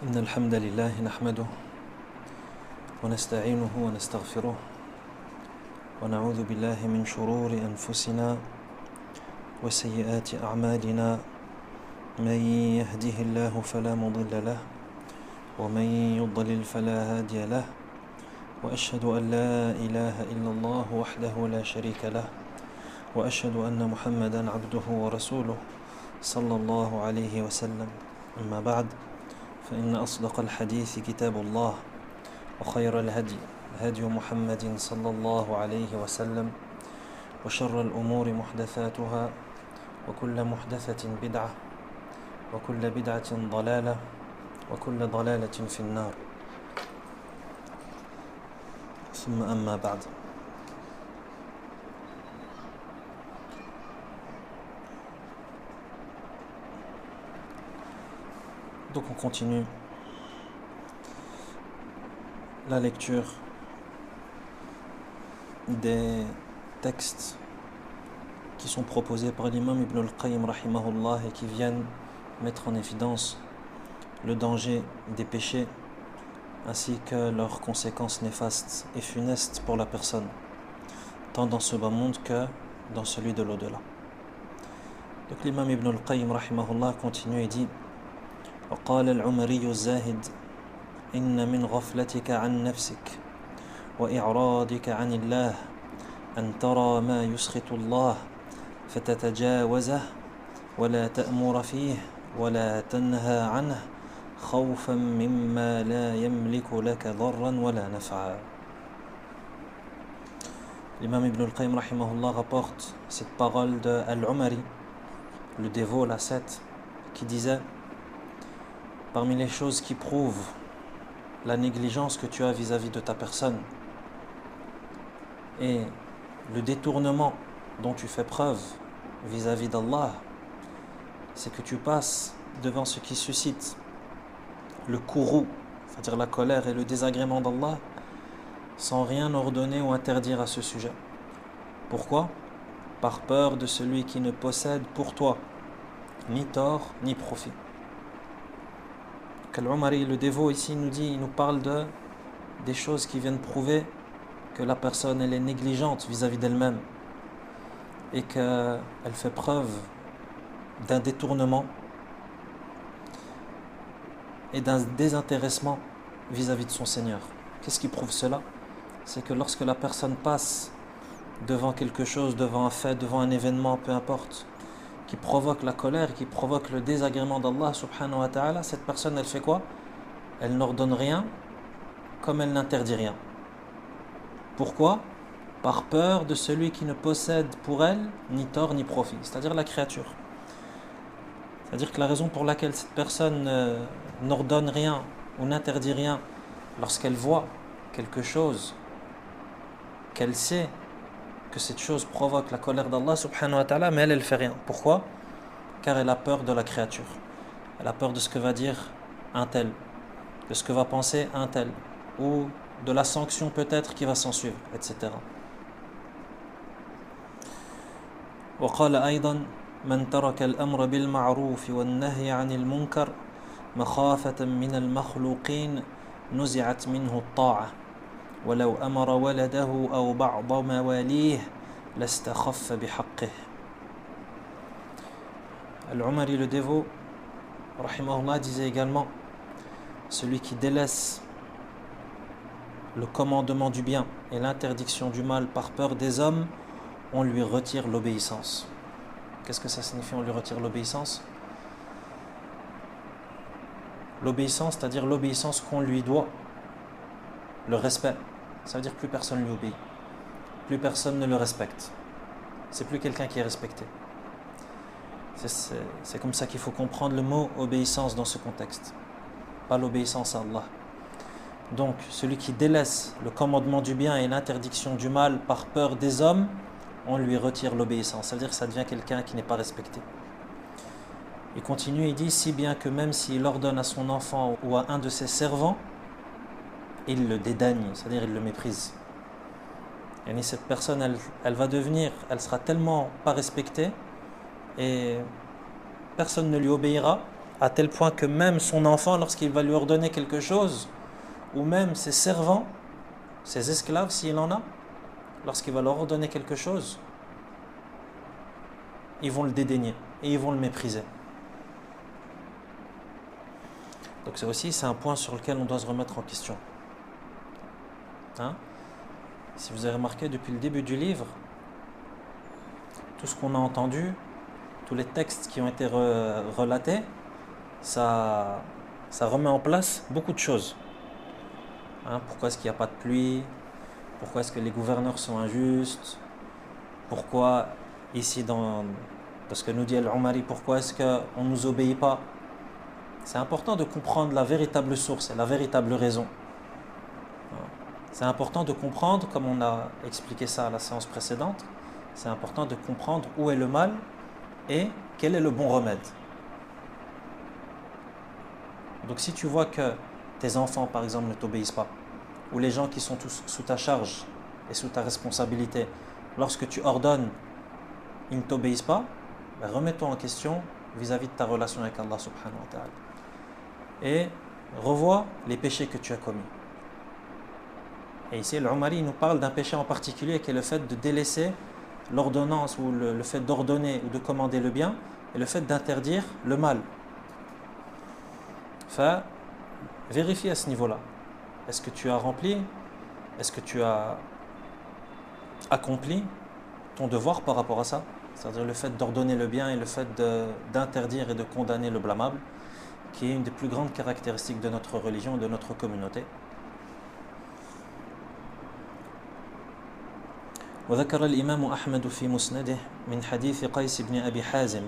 إن الحمد لله نحمده ونستعينه ونستغفره ونعوذ بالله من شرور أنفسنا وسيئات أعمالنا من يهده الله فلا مضل له ومن يضلل فلا هادي له وأشهد أن لا إله إلا الله وحده لا شريك له وأشهد أن محمدا عبده ورسوله صلى الله عليه وسلم. أما بعد، فإن أصدق الحديث كتاب الله وخير الهدي هدي محمد صلى الله عليه وسلم وشر الأمور محدثاتها وكل محدثة بدعة وكل بدعة ضلالة وكل ضلالة في النار. ثم أما بعد. Donc on continue la lecture des textes qui sont proposés par l'imam Ibn al-Qayyim rahimahullah et qui viennent mettre en évidence le danger des péchés ainsi que leurs conséquences néfastes et funestes pour la personne, tant dans ce bas monde que dans celui de l'au-delà. Donc l'imam Ibn al-Qayyim rahimahullah continue et dit: وقال العمري الزاهد إن من غفلتك عن نفسك وإعراضك عن الله أن ترى ما يسخط الله فتتجاوزه ولا تأمر فيه ولا تنهى عنه خوفا مما لا يملك لك ضرا ولا نفعا. L'imam Ibn al-Qayyim rahimahullah rapporte cette parole de Al-Umari, le dévot, l'ascète, qui disait: parmi les choses qui prouvent la négligence que tu as vis-à-vis de ta personne et le détournement dont tu fais preuve vis-à-vis d'Allah, c'est que tu passes devant ce qui suscite le courroux, c'est-à-dire la colère et le désagrément d'Allah, sans rien ordonner ou interdire à ce sujet. Pourquoi ? Par peur de celui qui ne possède pour toi ni tort ni profit. Al-Umari, le dévot, ici il nous parle des choses qui viennent prouver que la personne elle est négligente vis-à-vis d'elle-même et qu'elle fait preuve d'un détournement et d'un désintéressement vis-à-vis de son Seigneur. Qu'est-ce qui prouve cela ? C'est que lorsque la personne passe devant quelque chose, devant un fait, devant un événement, peu importe, qui provoque la colère, qui provoque le désagrément d'Allah subhanahu wa ta'ala, cette personne elle fait quoi ? Elle n'ordonne rien comme elle n'interdit rien. Pourquoi ? Par peur de celui qui ne possède pour elle ni tort ni profit, c'est-à-dire la créature. C'est-à-dire que la raison pour laquelle cette personne n'ordonne rien ou n'interdit rien lorsqu'elle voit quelque chose qu'elle sait que cette chose provoque la colère d'Allah subhanahu wa ta'ala, mais elle fait rien. Pourquoi ? Car elle a peur de la créature. Elle a peur de ce que va dire un tel, de ce que va penser un tel, ou de la sanction peut-être qui va s'en suivre, etc. وقال أيضا من ترك الأمر بالمعروف والنهي عن المنكر مخافة من المخلوقين نزعت منه الطاعة ولو أمر ولده أو بعض مواليه لاستخف بحقه. Al-Umari, le dévot, rahimahullah, disait également: celui qui délaisse le commandement du bien et l'interdiction du mal par peur des hommes, on lui retire l'obéissance. Qu'est-ce que ça signifie, on lui retire l'obéissance ? L'obéissance, c'est-à-dire l'obéissance qu'on lui doit, le respect. Ça veut dire que plus personne ne lui obéit, plus personne ne le respecte. C'est plus quelqu'un qui est respecté. C'est comme ça qu'il faut comprendre le mot obéissance dans ce contexte, pas l'obéissance à Allah. Donc celui qui délaisse le commandement du bien et l'interdiction du mal par peur des hommes, on lui retire l'obéissance. Ça veut dire que ça devient quelqu'un qui n'est pas respecté. Il continue, il dit: si bien que même s'il ordonne à son enfant ou à un de ses servants, il le dédaigne, c'est-à-dire il le méprise. Et cette personne, elle va devenir, elle sera tellement pas respectée et personne ne lui obéira à tel point que même son enfant, lorsqu'il va lui ordonner quelque chose, ou même ses servants, ses esclaves s'il en a, lorsqu'il va leur ordonner quelque chose, ils vont le dédaigner et ils vont le mépriser. Donc c'est un point sur lequel on doit se remettre en question. Si vous avez remarqué depuis le début du livre, tout ce qu'on a entendu, tous les textes qui ont été relatés, ça remet en place beaucoup de choses. Pourquoi est-ce qu'il n'y a pas de pluie? Pourquoi est-ce que les gouverneurs sont injustes? Pourquoi ici dans ce que nous dit Al-Umari, pourquoi est-ce qu'on ne nous obéit pas? C'est important de comprendre la véritable source et la véritable raison. C'est important de comprendre, comme on a expliqué ça à la séance précédente, c'est important de comprendre où est le mal et quel est le bon remède. Donc si tu vois que tes enfants, par exemple, ne t'obéissent pas, ou les gens qui sont tous sous ta charge et sous ta responsabilité, lorsque tu ordonnes, ils ne t'obéissent pas, remets-toi en question vis-à-vis de ta relation avec Allah subhanahu wa ta'ala. Et revois les péchés que tu as commis. Et ici, l'Umari nous parle d'un péché en particulier qui est le fait de délaisser l'ordonnance ou le fait d'ordonner ou de commander le bien et le fait d'interdire le mal. Vérifie à ce niveau-là. Est-ce que tu as rempli? Est-ce que tu as accompli ton devoir par rapport à ça? C'est-à-dire le fait d'ordonner le bien et le fait d'interdire et de condamner le blâmable, qui est une des plus grandes caractéristiques de notre religion et de notre communauté. وذكر الإمام أحمد في مسنده من حديث قيس بن أبي حازم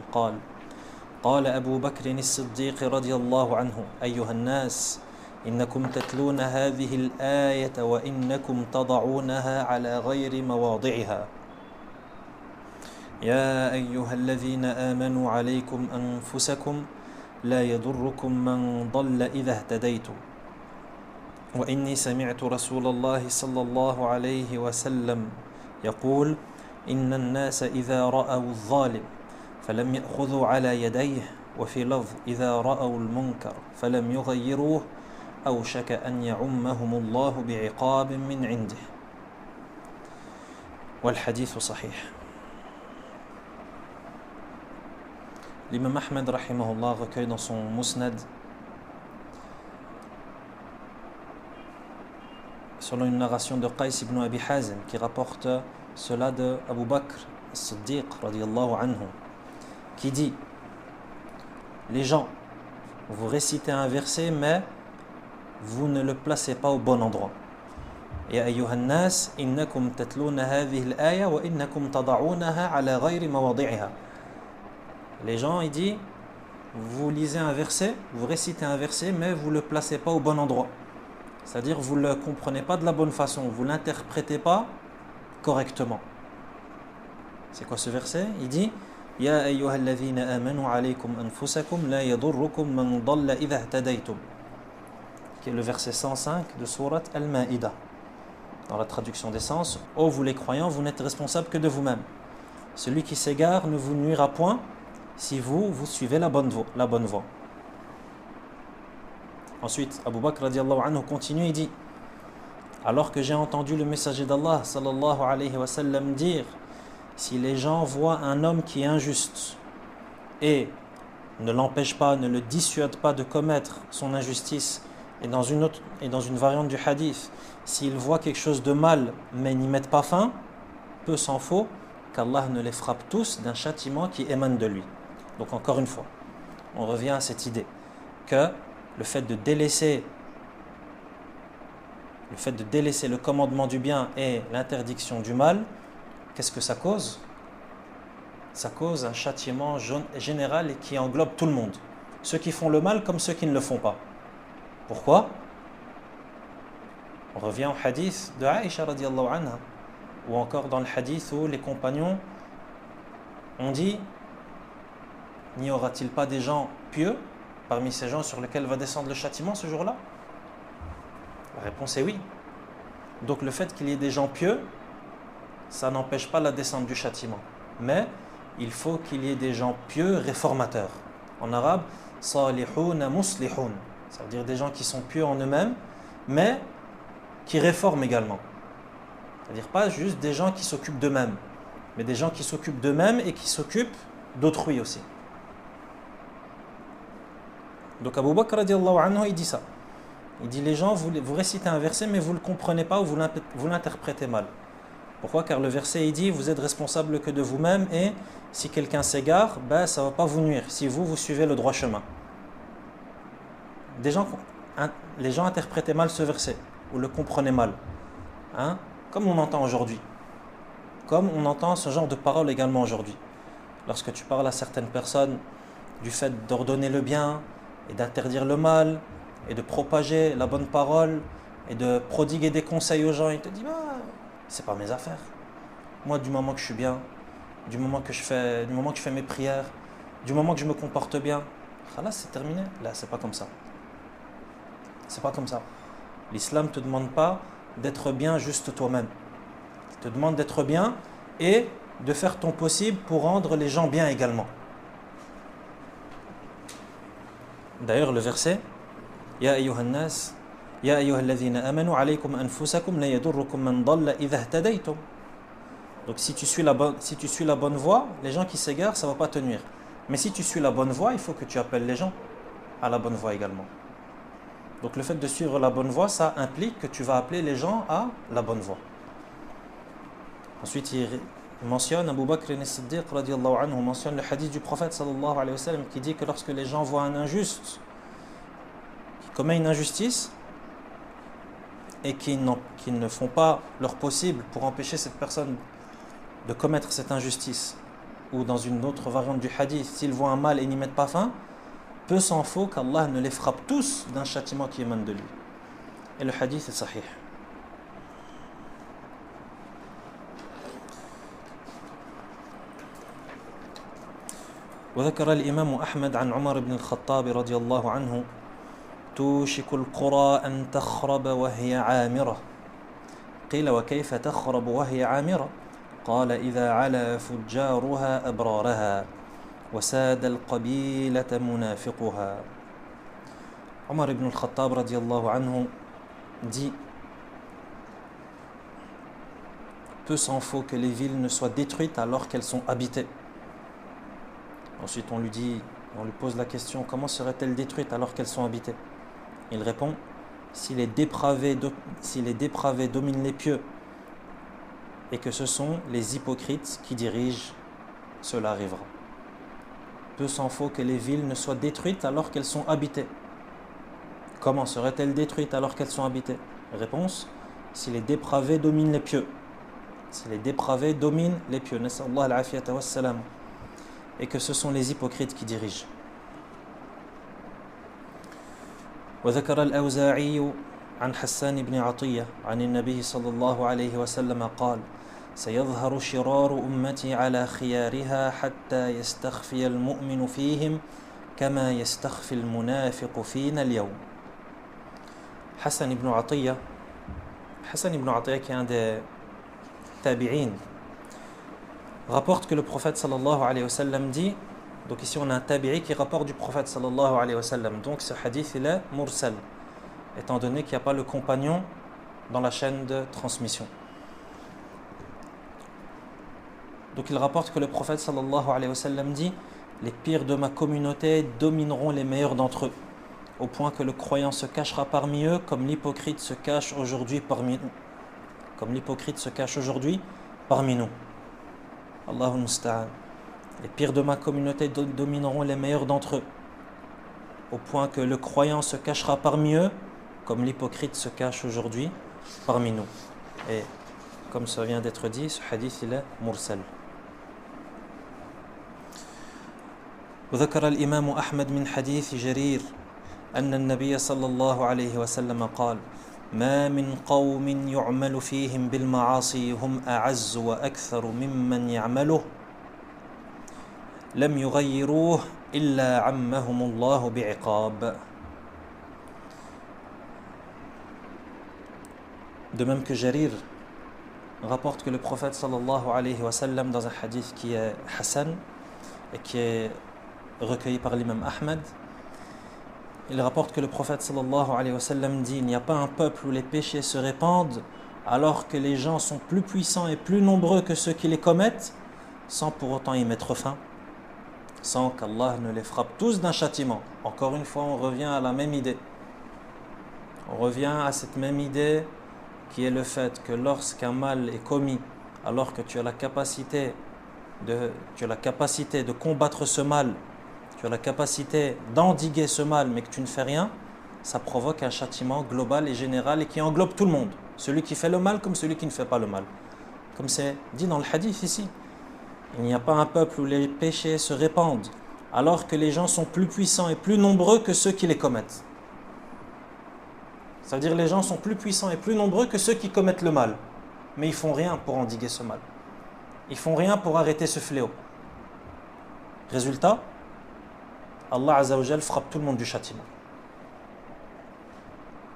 قال أبو بكر الصديق رضي الله عنه أيها الناس إنكم تتلون هذه الآية وإنكم تضعونها على غير مواضعها يا أيها الذين آمنوا عليكم أنفسكم لا يضركم من ضل إذا اهتديتم وإني سمعت رسول الله صلى الله عليه وسلم يقول إن الناس إذا رأوا الظالم فلم يأخذوا على يديه وفي لفظ إذا رأوا المنكر فلم يغيروه أوشك أن يعمهم الله بعقاب من عنده والحديث صحيح. L'imam Ahmed rahimahullah recueille dans son Musnad, selon une narration de Qais ibn Abi Hazim, qui rapporte cela de Abu Bakr as-Siddiq radiyallahu anhu, qui dit: les gens, vous récitez un verset mais vous ne le placez pas au bon endroit. Ya ayyuhan nas innakum tatluna hadhihi al-aya wa innakum tad'unaha ala ghayri mawadi'iha. Les gens, il dit, vous lisez un verset, vous récitez un verset mais vous ne le placez pas au bon endroit. C'est-à-dire vous ne le comprenez pas de la bonne façon, vous ne l'interprétez pas correctement. C'est quoi ce verset? Il dit: Ya ayyuhalladhina amanu alaykum anfusakum la yadurrukum man dalla idha ihtadaytum, qui est le verset 105 de sourate Al-Ma'idah. Dans la traduction des sens: ô vous les croyants, vous n'êtes responsables que de vous-même. Celui qui s'égare ne vous nuira point si vous suivez la bonne voie. Ensuite, Abu Bakr radiallahu anhu continue, il dit: alors que j'ai entendu le messager d'Allah sallallahu alayhi wa sallam dire: si les gens voient un homme qui est injuste et ne l'empêche pas, ne le dissuade pas de commettre son injustice, et dans une variante du hadith, s'ils voient quelque chose de mal mais n'y mettent pas fin, peu s'en faut qu'Allah ne les frappe tous d'un châtiment qui émane de lui. Donc encore une fois, on revient à cette idée que le fait de délaisser le commandement du bien et l'interdiction du mal, qu'est-ce que ça cause? Ça cause un châtiment général et qui englobe tout le monde. Ceux qui font le mal comme ceux qui ne le font pas. Pourquoi? On revient au hadith de Aïcha radiallahu anha, ou encore dans le hadith où les compagnons ont dit: n'y aura-t-il pas des gens pieux parmi ces gens sur lesquels va descendre le châtiment ce jour-là? La réponse est oui. Donc le fait qu'il y ait des gens pieux, ça n'empêche pas la descente du châtiment. Mais il faut qu'il y ait des gens pieux réformateurs. En arabe, salihun muslihun. Ça veut dire des gens qui sont pieux en eux-mêmes, mais qui réforment également. C'est-à-dire pas juste des gens qui s'occupent d'eux-mêmes, mais des gens qui s'occupent d'eux-mêmes et qui s'occupent d'autrui aussi. Donc Abu Bakr radiallahu anhu, il dit ça. Il dit les gens, vous récitez un verset, mais vous ne le comprenez pas ou vous l'interprétez mal. Pourquoi? Car le verset, il dit, vous êtes responsable que de vous-même et si quelqu'un s'égare, ben, ça ne va pas vous nuire si vous suivez le droit chemin. Les gens interprétaient mal ce verset ou le comprenaient mal. Hein? Comme on entend aujourd'hui. Comme on entend ce genre de paroles également aujourd'hui. Lorsque tu parles à certaines personnes du fait d'ordonner le bien et d'interdire le mal et de propager la bonne parole et de prodiguer des conseils aux gens, ils te disent c'est pas mes affaires. Moi, du moment que je suis bien, du moment que je fais mes prières, du moment que je me comporte bien, là c'est terminé. Là, c'est pas comme ça. C'est pas comme ça. L'islam ne te demande pas d'être bien juste toi-même. Il te demande d'être bien et de faire ton possible pour rendre les gens bien également. D'ailleurs, le verset Ya ayyuhan nas, Ya ayyuhal ladhina amanu alaykum anfusakum la yadurrukum man dalla idha ihtadaytum. Donc si tu suis la bonne voie, les gens qui s'égarent, ça ne va pas te nuire. Mais si tu suis la bonne voie, il faut que tu appelles les gens à la bonne voie également. Donc le fait de suivre la bonne voie, ça implique que tu vas appeler les gens à la bonne voie. Ensuite, il mentionne, Abu Bakr as-Siddiq radiyallahu anhu mentionne le hadith du prophète sallallahu alayhi wa sallam qui dit que lorsque les gens voient un injuste qui commet une injustice et qui ne font pas leur possible pour empêcher cette personne de commettre cette injustice, ou dans une autre variante du hadith, s'ils voient un mal et n'y mettent pas fin, peu s'en faut qu'Allah ne les frappe tous d'un châtiment qui émane de lui. Et le hadith est sahih. وذكر الإمام أحمد عن عمر بن الخطاب رضي الله عنه توشك القرى أن تخرب وهي عامرة قيل وكيف تخرب وهي عامرة قال إذا علا فجارها أبرارها وساد القبيلة منافقها. Omar ibn al-Khattab radiallahu anhu dit peu s'en faut que les villes ne soient détruites alors qu'elles sont habitées. Ensuite on lui pose la question, comment seraient-elles détruites alors qu'elles sont habitées? Il répond, si les dépravés dominent les pieux et que ce sont les hypocrites qui dirigent, cela arrivera. Peu s'en faut que les villes ne soient détruites alors qu'elles sont habitées. Comment seraient-elles détruites alors qu'elles sont habitées? Réponse, si les dépravés dominent les pieux. Si les dépravés dominent les pieux. Nas'Allah al-afiyata wa salam. Et que ce sont les hypocrites qui dirigent. وذكر الأوزاعي عن حسان بن عطية عن النبي صلى الله عليه وسلم قال سيظهر شرار أمتي على خيارها حتى يستخفي المؤمن فيهم كما يستخفي المنافق فينا اليوم. Hassan ibn Atiyya qui est un des tabi'in, rapporte que le prophète sallallahu alayhi wa sallam dit, donc ici on a un tabi'i qui rapporte du prophète sallallahu alayhi wa sallam, donc ce hadith il est mursal, étant donné qu'il n'y a pas le compagnon dans la chaîne de transmission. Donc il rapporte que le prophète sallallahu alayhi wa sallam dit, les pires de ma communauté domineront les meilleurs d'entre eux, au point que le croyant se cachera parmi eux comme l'hypocrite se cache aujourd'hui parmi nous. Comme l'hypocrite se cache aujourd'hui parmi nous. Allahu musta'an. Les pires de ma communauté domineront les meilleurs d'entre eux, au point que le croyant se cachera parmi eux comme l'hypocrite se cache aujourd'hui parmi nous. Et comme ça vient d'être dit, ce hadith il est mursal. وذكر الإمام أحمد من حديث جرير أن النبي صلى الله عليه وسلم قال ما من قوم يعمل فيهم بالمعاصي هم أعز وأكثر ممن يعمله لم يغيروه إلا عمهم الله بعقاب. De même que Jarir rapporte que le prophète sallallahu alayhi wa sallam dans un hadith qui est Hassan et qui est recueilli par l'imam Ahmed, Il rapporte que le prophète sallallahu alayhi wa sallam dit: il n'y a pas un peuple où les péchés se répandent alors que les gens sont plus puissants et plus nombreux que ceux qui les commettent, sans pour autant y mettre fin, sans qu'Allah ne les frappe tous d'un châtiment. Encore une fois, on revient à la même idée. On revient à cette même idée qui est le fait que lorsqu'un mal est commis, alors que tu as la capacité de combattre ce mal, tu as la capacité d'endiguer ce mal, mais que tu ne fais rien, ça provoque un châtiment global et général et qui englobe tout le monde. Celui qui fait le mal comme celui qui ne fait pas le mal. Comme c'est dit dans le hadith ici. Il n'y a pas un peuple où les péchés se répandent, alors que les gens sont plus puissants et plus nombreux que ceux qui les commettent. Ça veut dire que les gens sont plus puissants et plus nombreux que ceux qui commettent le mal. Mais ils ne font rien pour endiguer ce mal. Ils ne font rien pour arrêter ce fléau. Résultat, Allah Azza wa Jal frappe tout le monde du châtiment.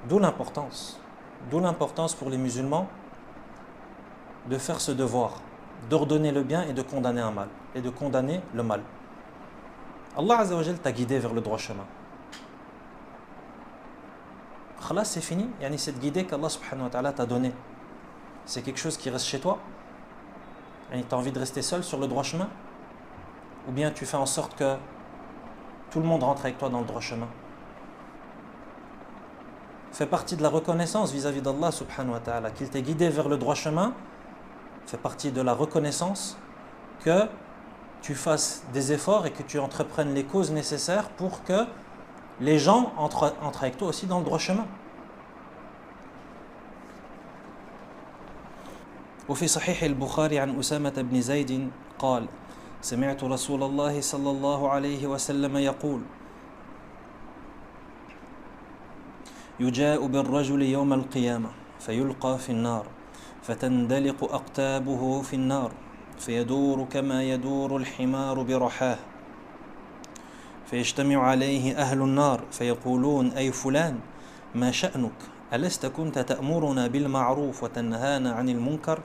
D'où l'importance pour les musulmans de faire ce devoir, d'ordonner le bien et de condamner un mal, et de condamner le mal. Allah Azza wa Jal t'a guidé vers le droit chemin. Khalas, c'est fini. Yani cette guidée qu'Allah subhanahu wa ta'ala t'a donnée, c'est quelque chose qui reste chez toi. Tu as envie de rester seul sur le droit chemin, ou bien tu fais en sorte que tout le monde rentre avec toi dans le droit chemin. Fait partie de la reconnaissance vis-à-vis d'Allah subhanahu wa ta'ala, qu'il t'ait guidé vers le droit chemin, fait partie de la reconnaissance que tu fasses des efforts et que tu entreprennes les causes nécessaires pour que les gens entrent avec toi aussi dans le droit chemin. وفي صحيح البخاري عن أسامة بن زيد قال: سمعت رسول الله صلى الله عليه وسلم يقول: يجاء بالرجل يوم القيامة فيلقى في النار فتندلق أقتابه في النار فيدور كما يدور الحمار برحاه فيجتمع عليه أهل النار فيقولون: أي فلان ما شأنك ألست كنت تأمرنا بالمعروف وتنهانا عن المنكر؟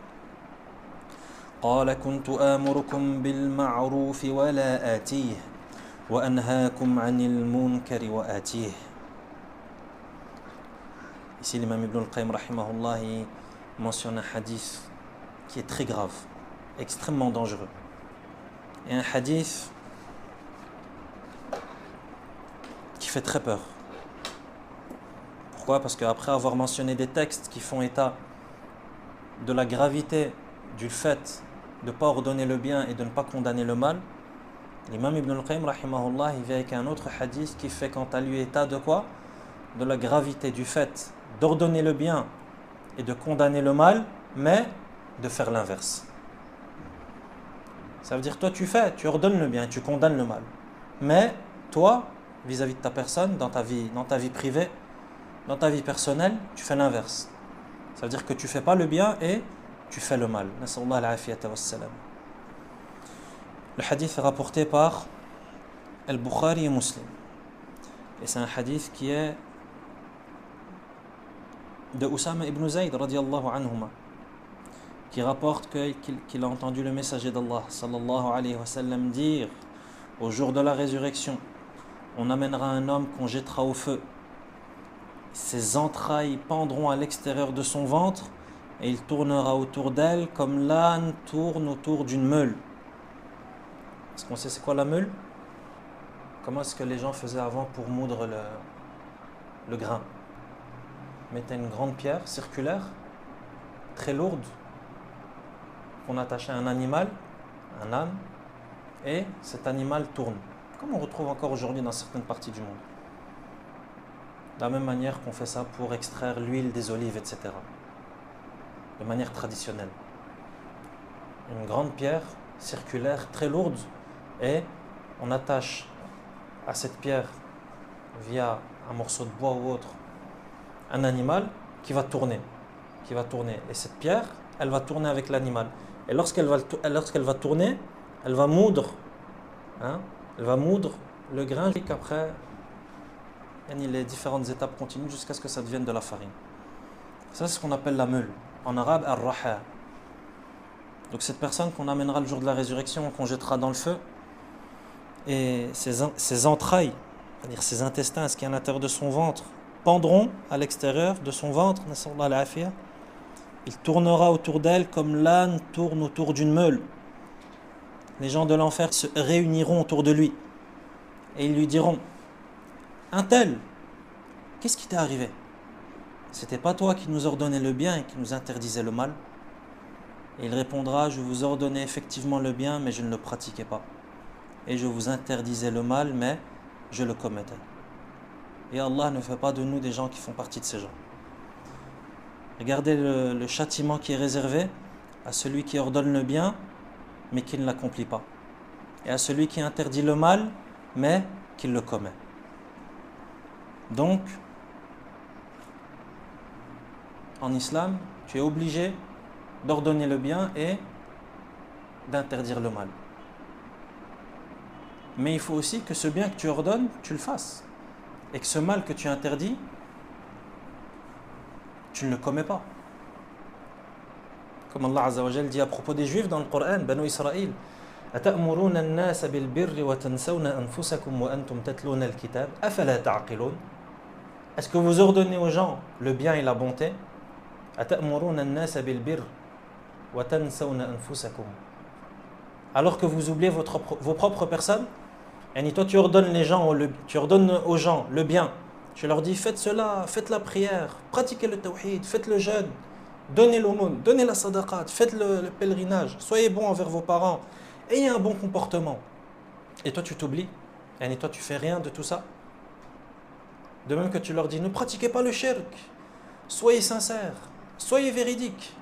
قال: كنت آمركم بالمعروف ولا آتيه وأنهاكم عن المنكر وآتيه. Ici l'imam Ibn al-Qayyim rahimahullah mentionne un hadith qui est très grave, extrêmement dangereux. Et un hadith qui fait très peur. Pourquoi? Parce qu'après avoir mentionné des textes qui font état de la gravité du fait de ne pas ordonner le bien et de ne pas condamner le mal, l'imam Ibn al-Qayyim rahimahullah il vient avec un autre hadith qui fait quant à lui état de quoi? De la gravité du fait d'ordonner le bien et de condamner le mal, mais de faire l'inverse. Ça veut dire toi tu ordonnes le bien et tu condamnes le mal. Mais toi, vis-à-vis de ta personne, dans ta vie privée, dans ta vie personnelle, tu fais l'inverse. Ça veut dire que tu ne fais pas le bien et tu fais le mal. Nas'Allah al-afiyata wassalam. Le hadith est rapporté par Al-Bukhari et Muslim. Et c'est un hadith qui est de Usama ibn Zayd radiyallahu anhuma, qui rapporte qu'il a entendu le messager d'Allah sallallahu alayhi wa sallam dire: au jour de la résurrection, on amènera un homme qu'on jettera au feu. Ses entrailles pendront à l'extérieur de son ventre et il tournera autour d'elle comme l'âne tourne autour d'une meule. Est-ce qu'on sait c'est quoi la meule? Comment est-ce que les gens faisaient avant pour moudre le grain? Ils mettaient une grande pierre circulaire, très lourde, qu'on attachait à un animal, un âne, et cet animal tourne, comme on retrouve encore aujourd'hui dans certaines parties du monde. De la même manière qu'on fait ça pour extraire l'huile des olives, etc. De manière traditionnelle. Une grande pierre circulaire, très lourde, et on attache à cette pierre, via un morceau de bois ou autre, un animal qui va tourner. Et cette pierre, elle va tourner avec l'animal. Et lorsqu'elle va tourner, elle va moudre. Elle va moudre le grain, et qu'après, les différentes étapes continuent jusqu'à ce que ça devienne de la farine. Ça, c'est ce qu'on appelle la meule. En arabe, ar-raha. Donc cette personne qu'on amènera le jour de la résurrection, qu'on jettera dans le feu, et ses entrailles c'est-à-dire ses intestins, ce qui est à l'intérieur de son ventre, pendront à l'extérieur de son ventre, il tournera autour d'elle comme l'âne tourne autour d'une meule. Les gens de l'enfer se réuniront autour de lui et ils lui diront: un tel, qu'est-ce qui t'est arrivé? C'était pas toi qui nous ordonnais le bien et qui nous interdisait le mal? Et il répondra: je vous ordonnais effectivement le bien, mais je ne le pratiquais pas. Et je vous interdisais le mal, mais je le commettais. Et Allah ne fait pas de nous des gens qui font partie de ces gens. Regardez le châtiment qui est réservé à celui qui ordonne le bien, mais qui ne l'accomplit pas. Et à celui qui interdit le mal, mais qui le commet. Donc, en islam, tu es obligé d'ordonner le bien et d'interdire le mal. Mais il faut aussi que ce bien que tu ordonnes, tu le fasses. Et que ce mal que tu interdis, tu ne le commets pas. Comme Allah Azza wa Jal dit à propos des Juifs dans le Coran, Banu Israël: أَتَأْمُرُونَ النَّاسَ بِالْبِرِّ وَتَنْسَوْنَ أَنفُسَكُمْ وَأَنْتُمْ تَتْلُونَ الْكِتَابَ أَفَلَا تَعْقِلُونَ. Est-ce que vous ordonnez aux gens le bien et la bonté? أَتَأْمُرُونَ النَّاسَ بِالْبِرِّ وَتَنْسَوْنَ أَنفُسَكُمْ. Alors que vous oubliez vos propres personnes. Et toi tu ordonnes aux gens le bien. Tu leur dis: faites cela, faites la prière, pratiquez le tawhid, faites le jeûne, donnez l'aumône, donnez la sadaqat, faites le pèlerinage, soyez bons envers vos parents, ayez un bon comportement. Et toi tu t'oublies. Et toi tu fais rien de tout ça. De même que tu leur dis: ne pratiquez pas le shirk, soyez sincères, soyez véridiques,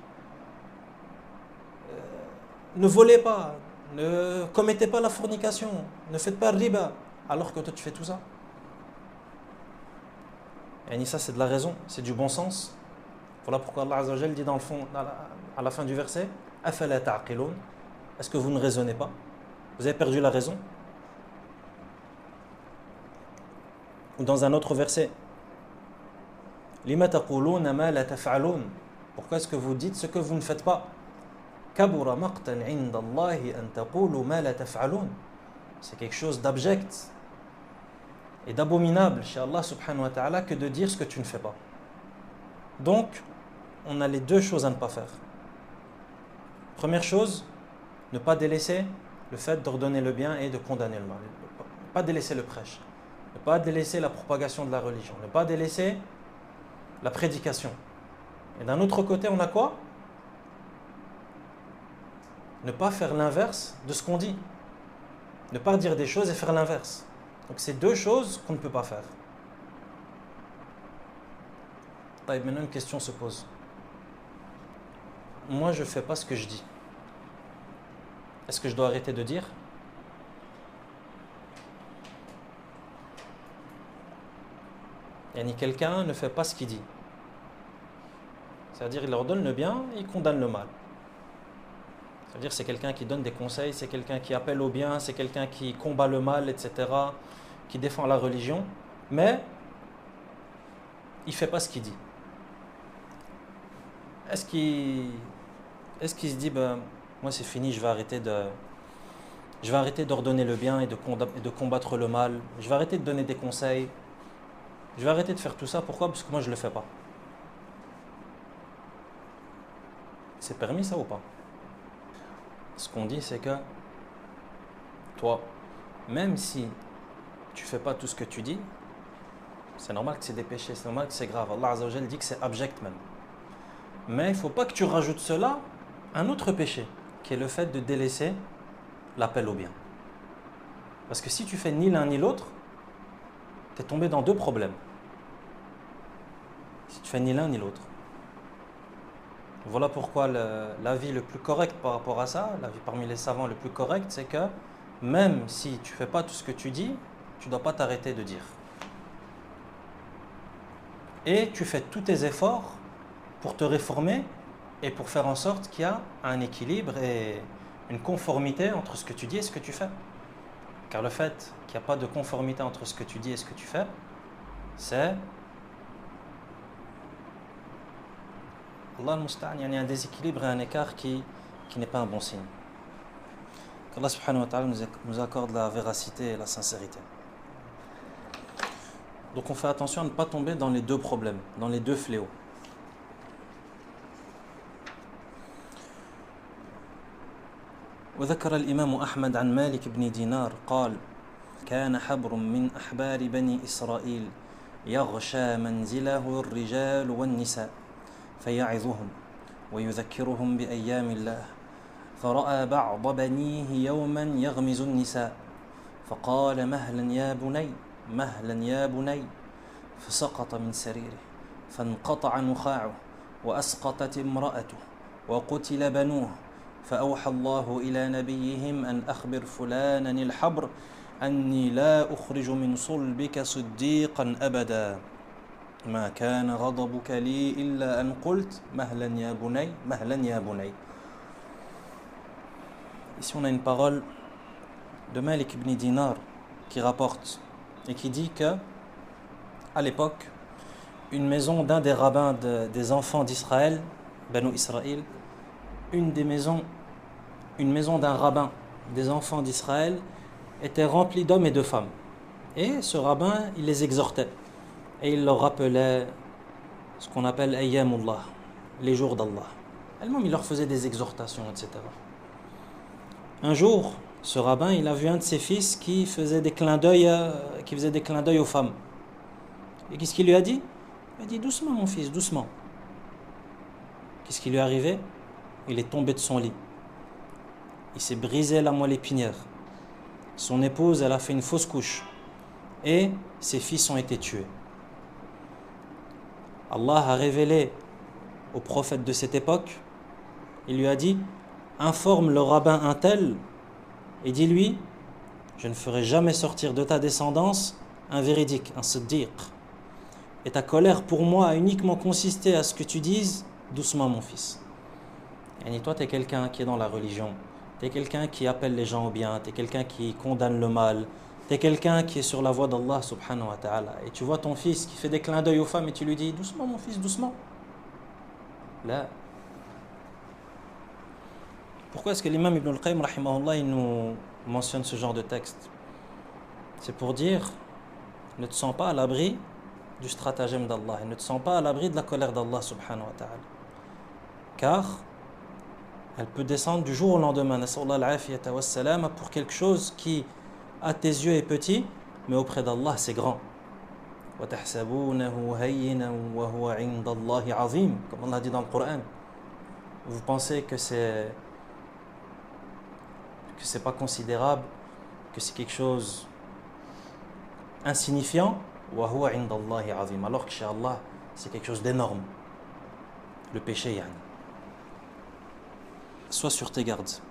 ne volez pas, ne commettez pas la fornication, ne faites pas le riba, alors que toi tu fais tout ça. Et ça c'est de la raison, c'est du bon sens. Voilà pourquoi Allah Azza wa Jal dit dans le fond, à la fin du verset: Afala ta'qilun. Est-ce que vous ne raisonnez pas? Vous avez perdu la raison. Ou dans un autre verset: Lima taquluna ma la taf'alun. Pourquoi est-ce que vous dites ce que vous ne faites pas? Kabura maqtan 'inda Allahi an taqulu ma la taf'alun. C'est quelque chose d'abject et d'abominable chez Allah subhanahu wa ta'ala que de dire ce que tu ne fais pas. Donc, on a les deux choses à ne pas faire. Première chose, ne pas délaisser le fait d'ordonner le bien et de condamner le mal. Ne pas délaisser le prêche. Ne pas délaisser la propagation de la religion. Ne pas délaisser la prédication. Et d'un autre côté, on a quoi? Ne pas faire l'inverse de ce qu'on dit. Ne pas dire des choses et faire l'inverse. Donc c'est deux choses qu'on ne peut pas faire. Maintenant une question se pose. Moi je ne fais pas ce que je dis. Est-ce que je dois arrêter de dire? Quelqu'un ne fait pas ce qu'il dit. C'est-à-dire il ordonne le bien et il condamne le mal. C'est-à-dire c'est quelqu'un qui donne des conseils, c'est quelqu'un qui appelle au bien, c'est quelqu'un qui combat le mal, etc., qui défend la religion, mais il ne fait pas ce qu'il dit. Est-ce qu'il se dit: moi c'est fini, je vais arrêter d'ordonner le bien et de combattre le mal, je vais arrêter de donner des conseils, je vais arrêter de faire tout ça. Pourquoi? Parce que moi je ne le fais pas. C'est permis ça ou pas? Ce qu'on dit c'est que toi, même si tu ne fais pas tout ce que tu dis, c'est normal que c'est des péchés, c'est normal que c'est grave. Allah Azza wa Jal dit que c'est abject même. Mais il ne faut pas que tu rajoutes cela un autre péché, qui est le fait de délaisser l'appel au bien. Parce que si tu fais ni l'un ni l'autre, tu es tombé dans deux problèmes. Si tu fais ni l'un ni l'autre. Voilà pourquoi l'avis le plus correct par rapport à ça, l'avis parmi les savants le plus correct, c'est que même si tu ne fais pas tout ce que tu dis, tu ne dois pas t'arrêter de dire. Et tu fais tous tes efforts pour te réformer et pour faire en sorte qu'il y a un équilibre et une conformité entre ce que tu dis et ce que tu fais. Car le fait qu'il n'y a pas de conformité entre ce que tu dis et ce que tu fais, c'est Allah al-Musta'an, il y a un déséquilibre et un écart qui n'est pas un bon signe. Qu'Allah subhanahu wa ta'ala nous accorde la véracité et la sincérité. Donc on fait attention à ne pas tomber dans les deux problèmes, dans les deux fléaux. وذكر الإمام أحمد عن مالك بن دينار قال كان حبر من أحبار بني إسرائيل يغشى منزله الرجال والنساء فيعظهم ويذكرهم بأيام الله فرأى بعض بنيه يوما يغمز النساء فقال مهلا يا بني مهلا يا بني فسقط من سريره فانقطع نخاعه وأسقطت امرأته وقتل بنوه فأوحى الله إلى نبيهم أن أخبر فلانا الحبر أني لا أخرج من صلبك صديقا أبدا ما كان غضبك لي إلا أن قلت مهلا يا بني مهلا يا بني. Ici on a une parole de Malik ibn Dinar qui rapporte et qui dit que à l'époque une maison d'un des rabbins des enfants d'Israël, Banu Israël, une maison d'un rabbin des enfants d'Israël était remplie d'hommes et de femmes. Et ce rabbin, il les exhortait. Et il leur rappelait ce qu'on appelle Ayyamullah, les jours d'Allah. Elle-même, il leur faisait des exhortations, etc. Un jour, ce rabbin, il a vu un de ses fils qui faisait des clins d'œil aux femmes. Et qu'est-ce qu'il lui a dit? Il a dit, doucement mon fils, doucement. Qu'est-ce qui lui est arrivé? Il est tombé de son lit. Il s'est brisé la moelle épinière. Son épouse, elle a fait une fausse couche. Et ses fils ont été tués. Allah a révélé au prophète de cette époque, il lui a dit, informe le rabbin un tel et dis-lui, je ne ferai jamais sortir de ta descendance un véridique, un siddiq. Et ta colère pour moi a uniquement consisté à ce que tu dises, doucement mon fils. Et toi, tu es quelqu'un qui est dans la religion, tu es quelqu'un qui appelle les gens au bien, tu es quelqu'un qui condamne le mal, tu es quelqu'un qui est sur la voie d'Allah subhanahu wa ta'ala. Et tu vois ton fils qui fait des clins d'œil aux femmes et tu lui dis, doucement mon fils, doucement. Là. Pourquoi est-ce que l'imam Ibn al-Qayyim, rahimahullah, il nous mentionne ce genre de texte? C'est pour dire, ne te sens pas à l'abri du stratagème d'Allah et ne te sens pas à l'abri de la colère d'Allah subhanahu wa ta'ala. Car elle peut descendre du jour au lendemain, pour quelque chose qui, à tes yeux, est petit, mais auprès d'Allah, c'est grand. Comme on a dit dans le Coran. Vous pensez que c'est pas considérable, que c'est quelque chose insignifiant, alors que chez Allah, c'est quelque chose d'énorme. Le péché, yani. Sois sur tes gardes.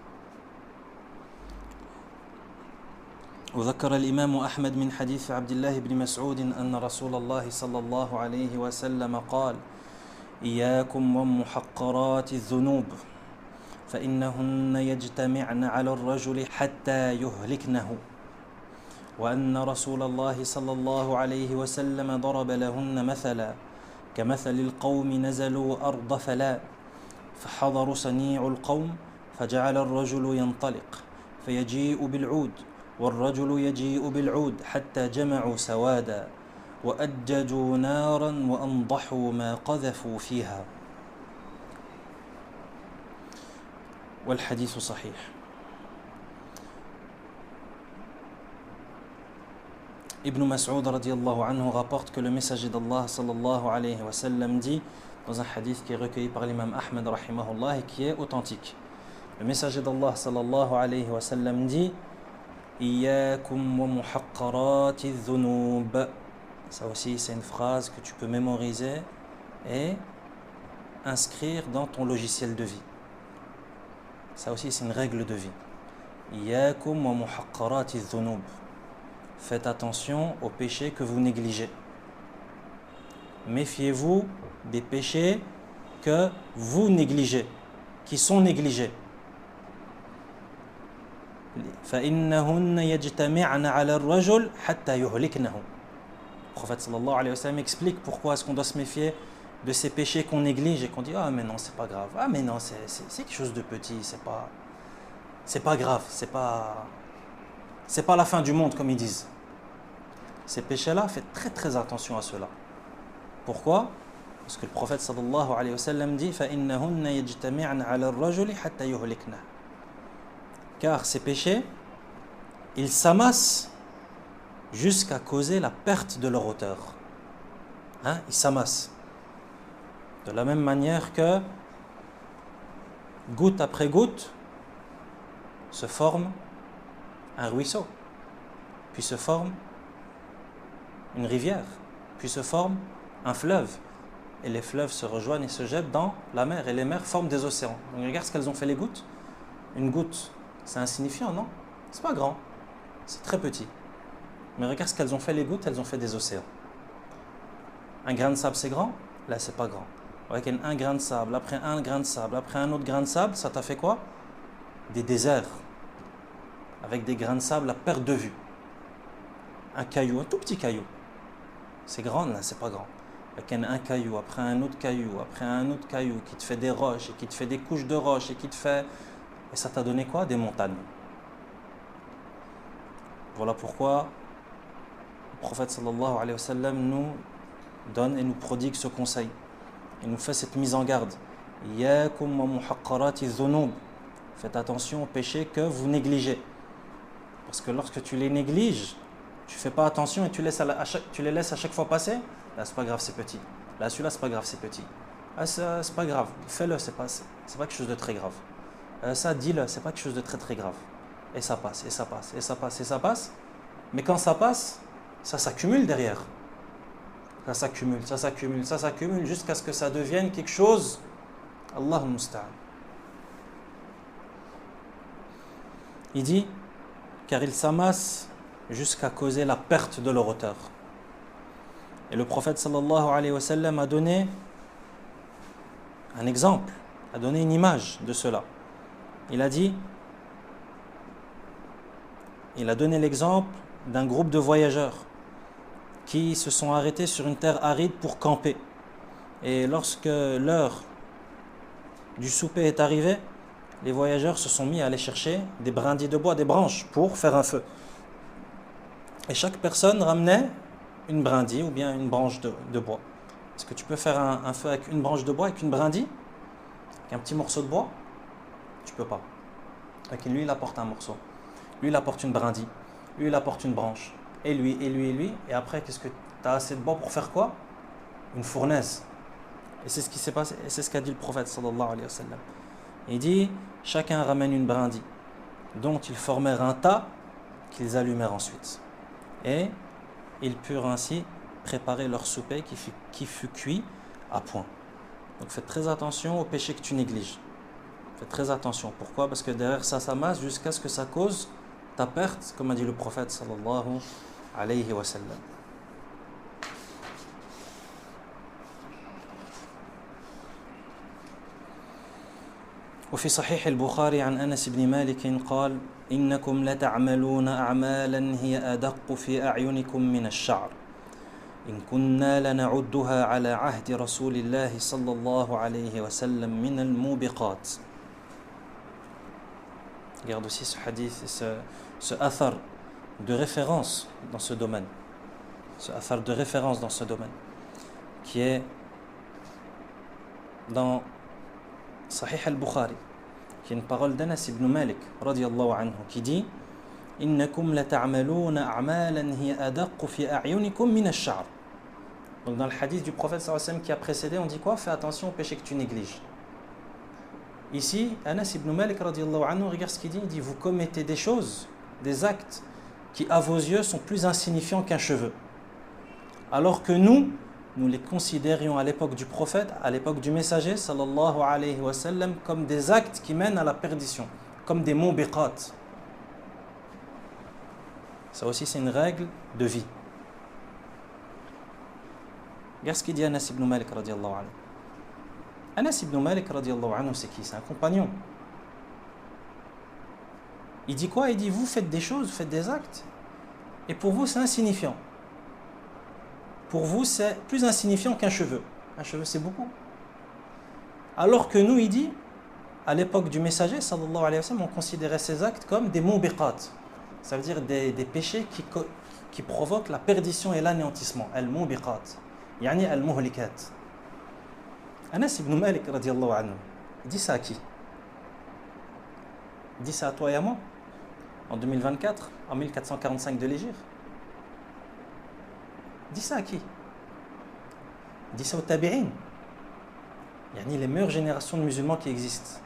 وذكر الإمام أحمد من حديث عبد الله بن مسعود أن رسول الله صلى الله عليه وسلم قال إياكم ومحقرات الذنوب فإنهن يجتمعن على الرجل حتى يهلكنه وأن رسول الله صلى الله عليه وسلم ضرب لهن مثلا كمثل القوم نزلوا أرض فلا فحضر صنيع القوم فجعل الرجل ينطلق فيجيء بالعود والرجل يجيء بالعود حتى جمعوا سوادا وأججوا نارا وأنضحوا ما قذفوا فيها والحديث صحيح. Ibn Mas'ud radiallahu anhu rapporte que le messager d'Allah sallallahu alayhi wa sallam dit dans un hadith qui est recueilli par l'imam Ahmed rahimahullah et qui est authentique. Le messager d'Allah sallallahu alayhi wa sallam dit Iyyakum wa muhaqqarati dhunub. Ça aussi c'est une phrase que tu peux mémoriser et inscrire dans ton logiciel de vie. Ça aussi c'est une règle de vie. Iyyakum wa muhaqqarati dhunub. Faites attention aux péchés que vous négligez. Méfiez-vous des péchés que vous négligez, qui sont négligés. فَإِنَّهُنَّ يَجْتَمِعْنَ عَلَى الرَّجُلِ حَتَّى يُهْلِكْنَهُ. Le prophète sallallahu alayhi wa sallam explique pourquoi est-ce qu'on doit se méfier de ces péchés qu'on néglige et qu'on dit « Ah mais non, c'est pas grave. Ah mais non, c'est quelque chose de petit, c'est pas grave, c'est pas la fin du monde comme ils disent. » Ces péchés-là, faites très très attention à cela. Pourquoi? Parce que le prophète sallallahu alayhi wa sallam dit فَإِنَّهُنَّ يَجْتَمِعْنَ عَلَى الرَّجُلِ حَتَّى يُهْلِكْنَهُ. Car ces péchés, ils s'amassent jusqu'à causer la perte de leur auteur. Ils s'amassent. De la même manière que goutte après goutte se forme un ruisseau, puis se forme une rivière, puis se forme un fleuve. Et les fleuves se rejoignent et se jettent dans la mer. Et les mers forment des océans. Donc regarde ce qu'elles ont fait les gouttes. Une goutte, c'est insignifiant, non? C'est pas grand, c'est très petit. Mais regarde ce qu'elles ont fait les gouttes, elles ont fait des océans. Un grain de sable, c'est grand? Là, c'est pas grand. Avec un grain de sable, après un grain de sable, après un autre grain de sable, ça t'a fait quoi? Des déserts. Avec des grains de sable à perte de vue. Un caillou, un tout petit caillou. C'est grand? Là, c'est pas grand. Avec un caillou, après un autre caillou, après un autre caillou, qui te fait des roches, et qui te fait des couches de roches, et qui te fait... Et ça t'a donné quoi? Des montagnes. Voilà pourquoi le prophète sallallahu alayhi wa sallam nous donne et nous prodigue ce conseil. Il nous fait cette mise en garde. Iyyakum wa muhaqqarati dhunub. Faites attention aux péchés que vous négligez. Parce que lorsque tu les négliges, tu ne fais pas attention et tu les laisses à chaque fois passer. Là, c'est pas grave, c'est petit. Là, celui-là, c'est pas grave, c'est petit. Ah, c'est pas grave. Fais-le, c'est pas quelque chose de très grave. Ça, dis-le, c'est pas quelque chose de très très grave. Et ça passe, et ça passe, et ça passe, et ça passe. Mais quand ça passe, ça s'accumule derrière. Ça s'accumule, ça s'accumule, ça s'accumule jusqu'à ce que ça devienne quelque chose. Allahu musta'an. Il dit, car ils s'amassent jusqu'à causer la perte de leur auteur. Et le prophète sallallahu alayhi wa sallam a donné un exemple, a donné une image de cela. Il a donné l'exemple d'un groupe de voyageurs qui se sont arrêtés sur une terre aride pour camper. Et lorsque l'heure du souper est arrivée, les voyageurs se sont mis à aller chercher des brindilles de bois, des branches, pour faire un feu. Et chaque personne ramenait une brindille ou bien une branche de bois. Est-ce que tu peux faire un feu avec une branche de bois, avec une brindille, avec un petit morceau de bois? Tu peux pas. Donc lui, il apporte un morceau. Lui, il apporte une brindille. Lui, il apporte une branche. Et lui, et lui, et lui. Et après, qu'est-ce que tu as assez de bois pour faire quoi? Une fournaise. Et c'est ce qui s'est passé. Et c'est ce qu'a dit le prophète sallallahu alayhi wa sallam. Il dit, chacun ramène une brindille, dont ils formèrent un tas qu'ils allumèrent ensuite. Et ils purent ainsi préparer leur souper qui fut cuit à point. Donc faites très attention aux péchés que tu négliges. Faites très attention. Pourquoi? Parce que derrière ça s'amasse jusqu'à ce que ça cause ta perte, comme a dit le prophète sallallahu alayhi wa sallam. وفي صحيح البخاري عن أنس بن مالك قال إنكم لتعملون أعمالا هي أدق في أعينكم من الشعر إن كنا لنعدها على عهد رسول الله صلى الله عليه وسلم من الموبقات. Regarde aussi ce hadith et ce athar de référence dans ce domaine. Ce athar de référence dans ce domaine qui est dans Sahih al-Bukhari, qui est une parole d'Anas ibn Malik radiyallahu anhu, qui dit innakum lata'maluna a'malan hiya adaqqu fi a'yunikum min ash-sha'r. Donc dans le hadith du prophète sallallahu alayhi wa sallam qui a précédé, on dit quoi? Fais attention aux péchés que tu négliges. Ici, Anas ibn Malik radiyallahu anhu, regarde ce qu'il dit. Il dit, vous commettez des choses, des actes qui à vos yeux sont plus insignifiants qu'un cheveu, alors que nous les considérions à l'époque du prophète, à l'époque du messager sallallahu alayhi wa sallam, comme des actes qui mènent à la perdition, comme des mubiqat. Ça aussi, c'est une règle de vie. Regarde ce qu'il dit Anas ibn Malik radiyallahu anhu. Anas ibn Malik radiyallahu anhu, c'est qui? C'est un compagnon. Il dit quoi? Il dit, vous faites des choses, vous faites des actes, et pour vous c'est insignifiant. Pour vous c'est plus insignifiant qu'un cheveu. Un cheveu c'est beaucoup. Alors que nous, il dit, à l'époque du messager sallallahu alayhi wa sallam, on considérait ces actes comme des mubiqat. Ça veut dire des péchés qui provoquent la perdition et l'anéantissement. Al-mubiqat, yani al-muhlikat. Anas ibn Malik radiyallahu anhu, il dit ça à qui? Il dit ça à toi et à moi en 2024, en 1445 de l'Hégire. Il dit ça à qui? Il dit ça aux tabi'in, yani les meilleures générations de musulmans qui existent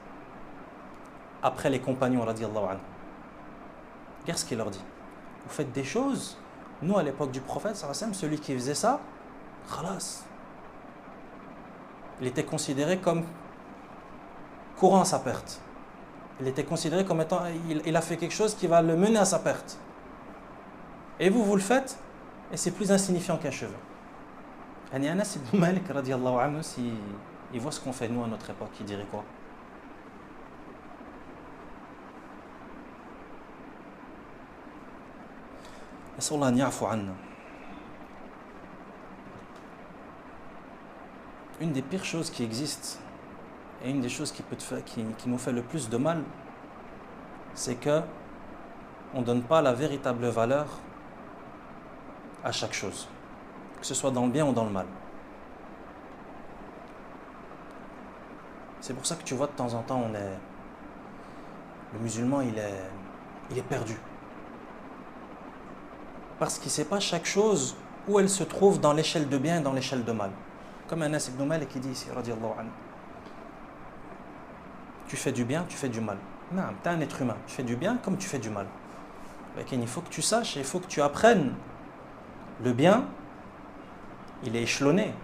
après les compagnons radiyallahu anhu. Regarde ce qu'il leur dit. Vous faites des choses, nous à l'époque du prophète, celui qui faisait ça, khalas, il était considéré comme courant à sa perte. Il était considéré comme étant, il a fait quelque chose qui va le mener à sa perte. Et vous le faites, et c'est plus insignifiant qu'un cheveu. Et Anas ibn Malik radiyallahu anhu, il voit ce qu'on fait nous à notre époque, il dirait quoi? Nas'Allah an ya'fu anna. Une des pires choses qui existent et une des choses qui nous fait le plus de mal, c'est que on ne donne pas la véritable valeur à chaque chose, que ce soit dans le bien ou dans le mal. C'est pour ça que tu vois de temps en temps, le musulman il est perdu. Parce qu'il ne sait pas chaque chose où elle se trouve dans l'échelle de bien et dans l'échelle de mal. Comme Anas ibn Malik qui dit ici, radiyallahu anhu. Tu fais du bien, tu fais du mal. Non, tu es un être humain. Tu fais du bien comme tu fais du mal. Il faut que tu saches et il faut que tu apprennes. Le bien, il est échelonné.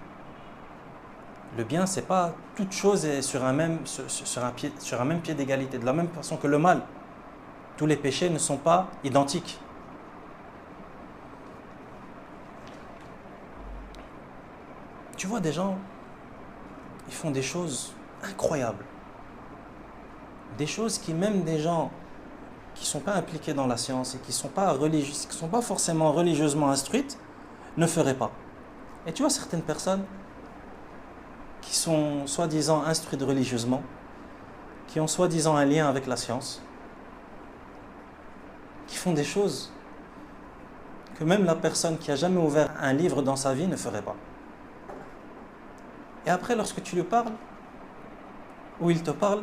Le bien, c'est pas toute chose est sur un même pied d'égalité. De la même façon que le mal. Tous les péchés ne sont pas identiques. Tu vois des gens, ils font des choses incroyables. Des choses qui même des gens qui ne sont pas impliqués dans la science et qui ne sont pas forcément religieusement instruites, ne feraient pas. Et tu vois certaines personnes qui sont soi-disant instruites religieusement, qui ont soi-disant un lien avec la science, qui font des choses que même la personne qui n'a jamais ouvert un livre dans sa vie ne ferait pas. Et après, lorsque tu lui parles, ou il te parle,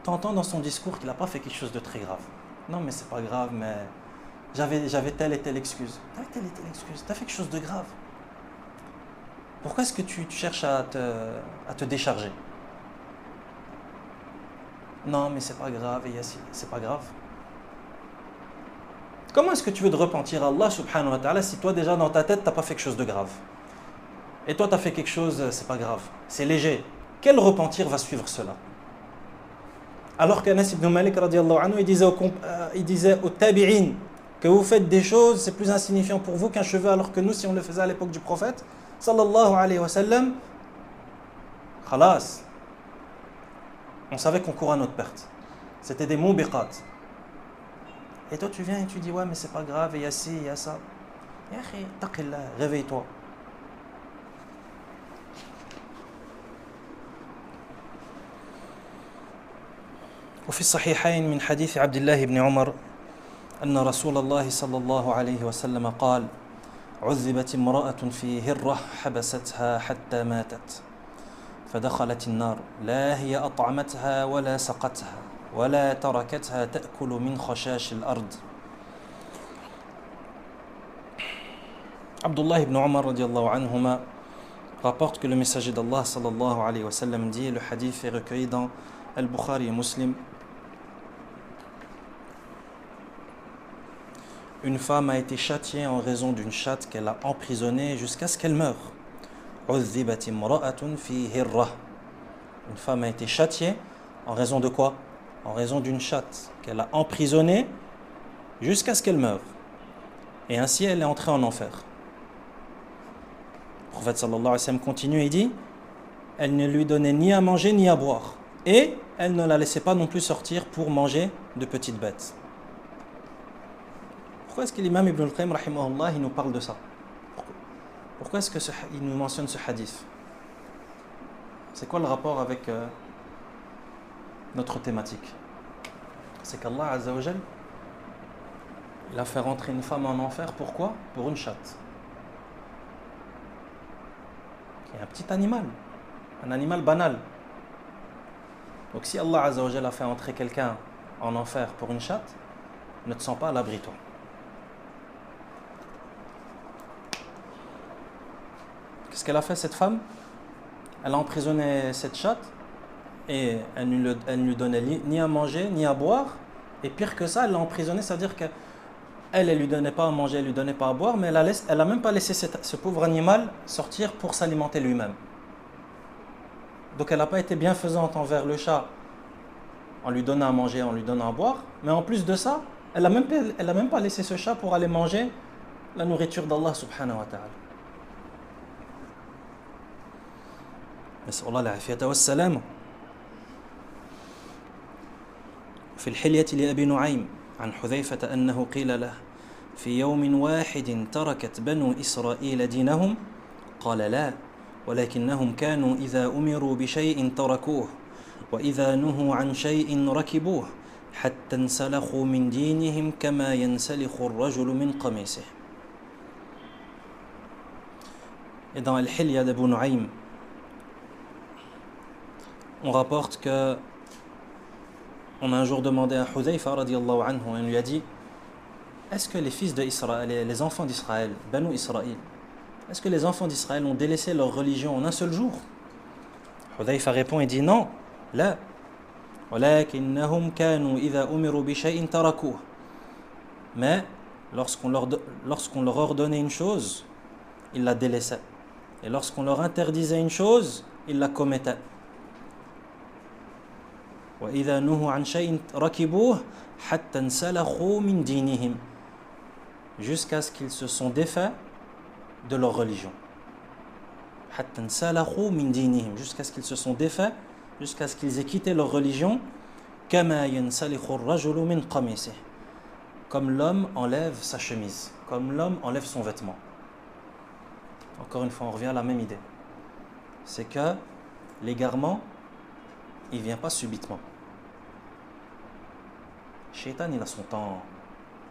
tu entends dans son discours qu'il n'a pas fait quelque chose de très grave. Non, mais c'est pas grave, mais j'avais telle et telle excuse. Tu avais telle et telle excuse, tu as fait quelque chose de grave. Pourquoi est-ce que tu cherches à te décharger? Non, mais c'est pas grave, et c'est pas grave. Comment est-ce que tu veux te repentir à Allah subhanahu wa ta'ala si toi déjà dans ta tête, tu n'as pas fait quelque chose de grave? Et toi, tu as fait quelque chose, c'est pas grave, c'est léger. Quel repentir va suivre cela? Alors qu'Anas ibn Malik radiyallahu anhu, il disait aux tabi'in que vous faites des choses, c'est plus insignifiant pour vous qu'un cheveu, alors que nous, si on le faisait à l'époque du prophète, sallallahu alayhi wa sallam, khalas, on savait qu'on courait à notre perte. C'était des mubiqat. Et toi, tu viens et tu dis, ouais, mais c'est pas grave, il y a ci, il y a ça. Ya akhi, taqillah, réveille-toi. وفي الصحيحين من حديث عبد الله بن عمر أن رسول الله صلى الله عليه وسلم قال عذبت امرأة في هرة حبستها حتى ماتت فدخلت النار لا هي أطعمتها ولا سقتها ولا تركتها تأكل من خشاش الأرض. Abdullah ibn Umar radiallahu anhuma rapporte que le messager d'Allah sallallahu alayhi wa sallam dit, le hadith est recueilli dans Al-Bukhari et Muslim, une femme a été châtiée en raison d'une chatte qu'elle a emprisonnée jusqu'à ce qu'elle meure. Une femme a été châtiée en raison de quoi? En raison d'une chatte qu'elle a emprisonnée jusqu'à ce qu'elle meure. Et ainsi elle est entrée en enfer. Le prophète sallallahu alayhi wa sallam continue et dit, elle ne lui donnait ni à manger ni à boire. Et elle ne la laissait pas non plus sortir pour manger de petites bêtes. Pourquoi est-ce que l'imam Ibn al-Qayyim rahimahullah, il nous parle de ça? Pourquoi est-ce qu'il nous mentionne ce hadith? C'est quoi le rapport avec notre thématique? C'est qu'Allah Azza wa Jal, Il a fait rentrer une femme en enfer, pourquoi? Pour une chatte. C'est un petit animal, un animal banal. Donc si Allah Azza wa Jalla a fait entrer quelqu'un en enfer pour une chatte, ne te sens pas à l'abri, toi. Qu'est-ce qu'elle a fait, cette femme? Elle a emprisonné cette chatte et elle ne lui donnait ni à manger, ni à boire. Et pire que ça, elle l'a emprisonnée, c'est-à-dire qu'elle ne lui donnait pas à manger, elle ne lui donnait pas à boire, mais elle n'a même pas laissé ce pauvre animal sortir pour s'alimenter lui-même. Donc elle n'a pas été bienfaisante envers le chat en lui donnant à manger, en lui donnant à boire, mais en plus de ça, elle n'a même pas laissé ce chat pour aller manger la nourriture d'Allah subhanahu wa ta'ala. نسأل الله العافية والسلامة. في الحلية لأبي نعيم عن حذيفة أنه قيل له في يوم واحد تركت بنو إسرائيل دينهم قال لا ولكنهم كانوا إذا أمروا بشيء تركوه وإذا نهوا عن شيء ركبوه حتى انسلخوا من دينهم كما ينسلخ الرجل من قميصه. Et dans Al-Hilya d'Abu Nu'aym, on rapporte que on a un jour demandé à Hudhayfa radiyallahu anhu, et on lui a dit: est-ce que les fils d'Israël, les enfants d'Israël, Banu Israël, est-ce que les enfants d'Israël ont délaissé leur religion en un seul jour? Hudhayfa répond et dit: non, la walakinnahum kanu idha umiru bi shay'in tarakuh. Mais lorsqu'on leur ordonnait une chose, ils la délaissaient, et lorsqu'on leur interdisait une chose, ils la commettaient. وإذا نهوا عن شيء ركبوه حتى انسلخوا من دينهم, jusqu'à ce qu'ils se sont défaits de leur religion. حتى انسلخوا من دينهم, jusqu'à ce qu'ils se sont défaits, jusqu'à ce qu'ils aient quitté leur religion. كما ينسلخ الرجل من قميصه, comme l'homme enlève sa chemise, comme l'homme enlève son vêtement. Encore une fois, on revient à la même idée. C'est que l'égarement, il ne vient pas subitement. Shaitan, il a son temps.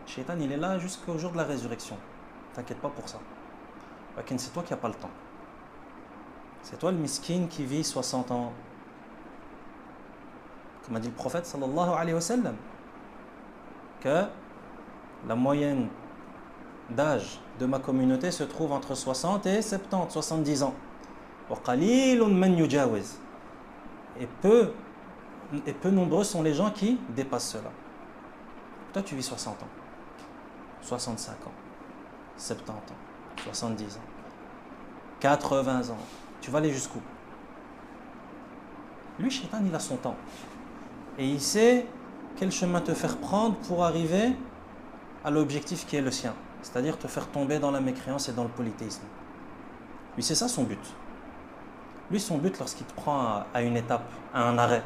Shaitan, il est là jusqu'au jour de la résurrection. T'inquiète pas pour ça. C'est toi qui n'as pas le temps. C'est toi le miskin qui vit 60 ans. Comme a dit le prophète sallallahu alayhi wa sallam, que la moyenne d'âge de ma communauté se trouve entre 60 et 70, 70 ans. Et peu nombreux sont les gens qui dépassent cela. Toi, tu vis 60 ans, 65 ans, 70 ans, 70 ans, 80 ans. Tu vas aller jusqu'où? Lui, Shaitan, il a son temps. Et il sait quel chemin te faire prendre pour arriver à l'objectif qui est le sien. C'est-à-dire te faire tomber dans la mécréance et dans le polythéisme. Lui, c'est ça son but. Lui, son but, lorsqu'il te prend à une étape, à un arrêt,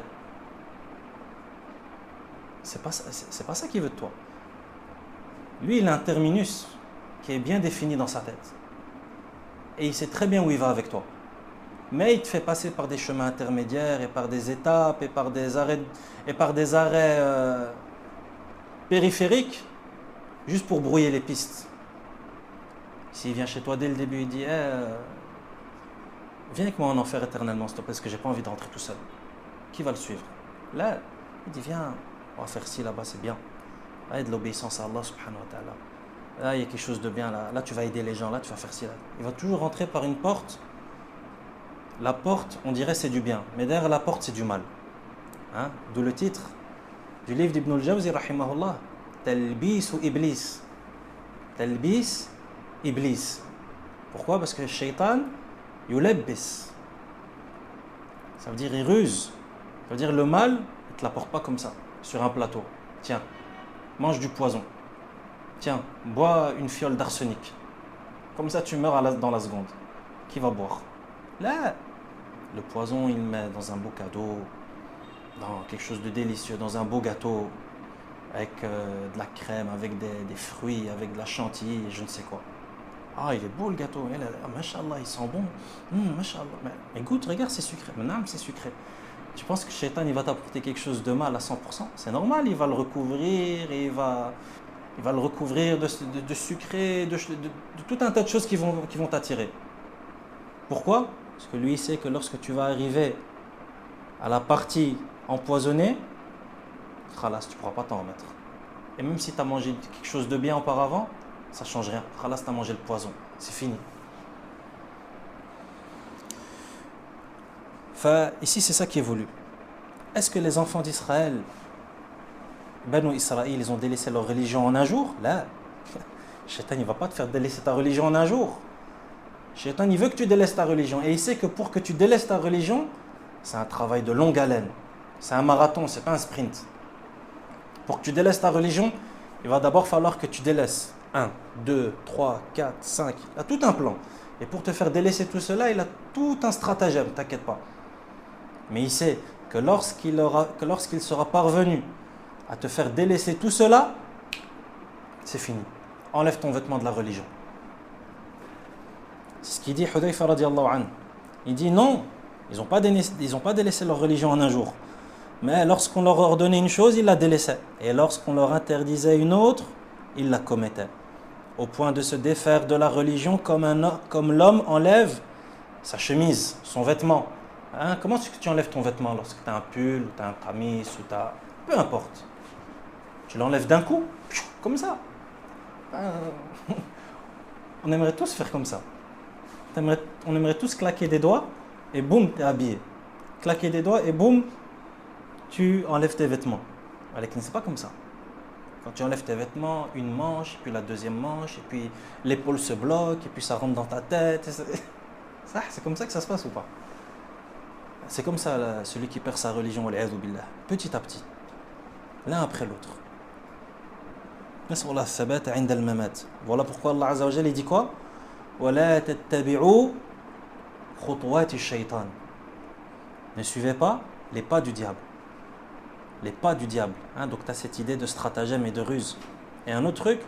c'est pas ça qu'il veut de toi. Lui, il a un terminus qui est bien défini dans sa tête. Et il sait très bien où il va avec toi. Mais il te fait passer par des chemins intermédiaires et par des étapes et par des arrêts périphériques juste pour brouiller les pistes. S'il vient chez toi dès le début, il dit viens avec moi en enfer éternellement, s'il te plaît, parce que j'ai pas envie de rentrer tout seul. Qui va le suivre? Là, il dit viens, on va faire ci là-bas, c'est bien. Là, il y a de l'obéissance à Allah subhanahu wa ta'ala. Là, il y a quelque chose de bien. Là, tu vas aider les gens. Là, tu vas faire ci. Là. Il va toujours rentrer par une porte. La porte, on dirait, c'est du bien. Mais derrière la porte, c'est du mal. Hein? D'où le titre du livre d'Ibn al-Jawzi, rahimahullah. Talbis ou Iblis. Talbis, Iblis. Pourquoi? Parce que le shaitan, yulebbis. Ça veut dire il ruse. Ça veut dire le mal, il ne te l'apporte pas comme ça, sur un plateau. Tiens, mange du poison. Tiens, bois une fiole d'arsenic. Comme ça, tu meurs dans la seconde. Qui va boire? Là, le poison, il le met dans un beau cadeau, dans quelque chose de délicieux, dans un beau gâteau, avec de la crème, avec des fruits, avec de la chantilly, et je ne sais quoi. Ah, il est beau le gâteau. Ah, mashallah, il sent bon. Mashallah. Mais goûte, regarde, c'est sucré. Maintenant, c'est sucré. Tu penses que le shaitan, il va t'apporter quelque chose de mal à 100%? C'est normal, il va le recouvrir, et il va Il va le recouvrir de sucré, de tout un tas de choses qui vont t'attirer. Pourquoi? Parce que lui, il sait que lorsque tu vas arriver à la partie empoisonnée, khalas, tu ne pourras pas t'en remettre. Et même si tu as mangé quelque chose de bien auparavant, ça ne change rien. Khalas, tu as mangé le poison. C'est fini. Ici, c'est ça qui est voulu. Est-ce que les enfants d'Israël, Banu Israël, ils ont délaissé leur religion en un jour? Là, Shaitan, il ne va pas te faire délaisser ta religion en un jour. Shaitan, il veut que tu délaisses ta religion. Et il sait que pour que tu délaisses ta religion, c'est un travail de longue haleine. C'est un marathon, c'est pas un sprint. Pour que tu délaisses ta religion, il va d'abord falloir que tu délaisses 1, 2, 3, 4, 5. Il a tout un plan. Et pour te faire délaisser tout cela, il a tout un stratagème, t'inquiète pas. Mais il sait que lorsqu'il sera parvenu à te faire délaisser tout cela, c'est fini. Enlève ton vêtement de la religion. C'est ce qu'il dit Hudayfa radiallahu anhu. Il dit non, ils n'ont pas délaissé leur religion en un jour. Mais lorsqu'on leur ordonnait une chose, ils la délaissaient. Et lorsqu'on leur interdisait une autre, ils la commettaient. Au point de se défaire de la religion comme l'homme enlève sa chemise, son vêtement. Hein? Comment est-ce que tu enlèves ton vêtement lorsque tu as un pull, ou tu as un tamis, ou tu as... Peu importe. Tu l'enlèves d'un coup, comme ça. On aimerait tous faire comme ça. On aimerait tous claquer des doigts et boum, tu es habillé. Claquer des doigts et boum, tu enlèves tes vêtements. Mais c'est pas comme ça. Quand tu enlèves tes vêtements, une manche, puis la deuxième manche, et puis l'épaule se bloque, et puis ça rentre dans ta tête. C'est comme ça que ça se passe ou pas? C'est comme ça, là, celui qui perd sa religion, petit à petit, l'un après l'autre. Voilà pourquoi Allah Azza wa Jalla dit quoi? Ne suivez pas les pas du diable. Les pas du diable. Hein? Donc tu as cette idée de stratagème et de ruse. Et un autre truc,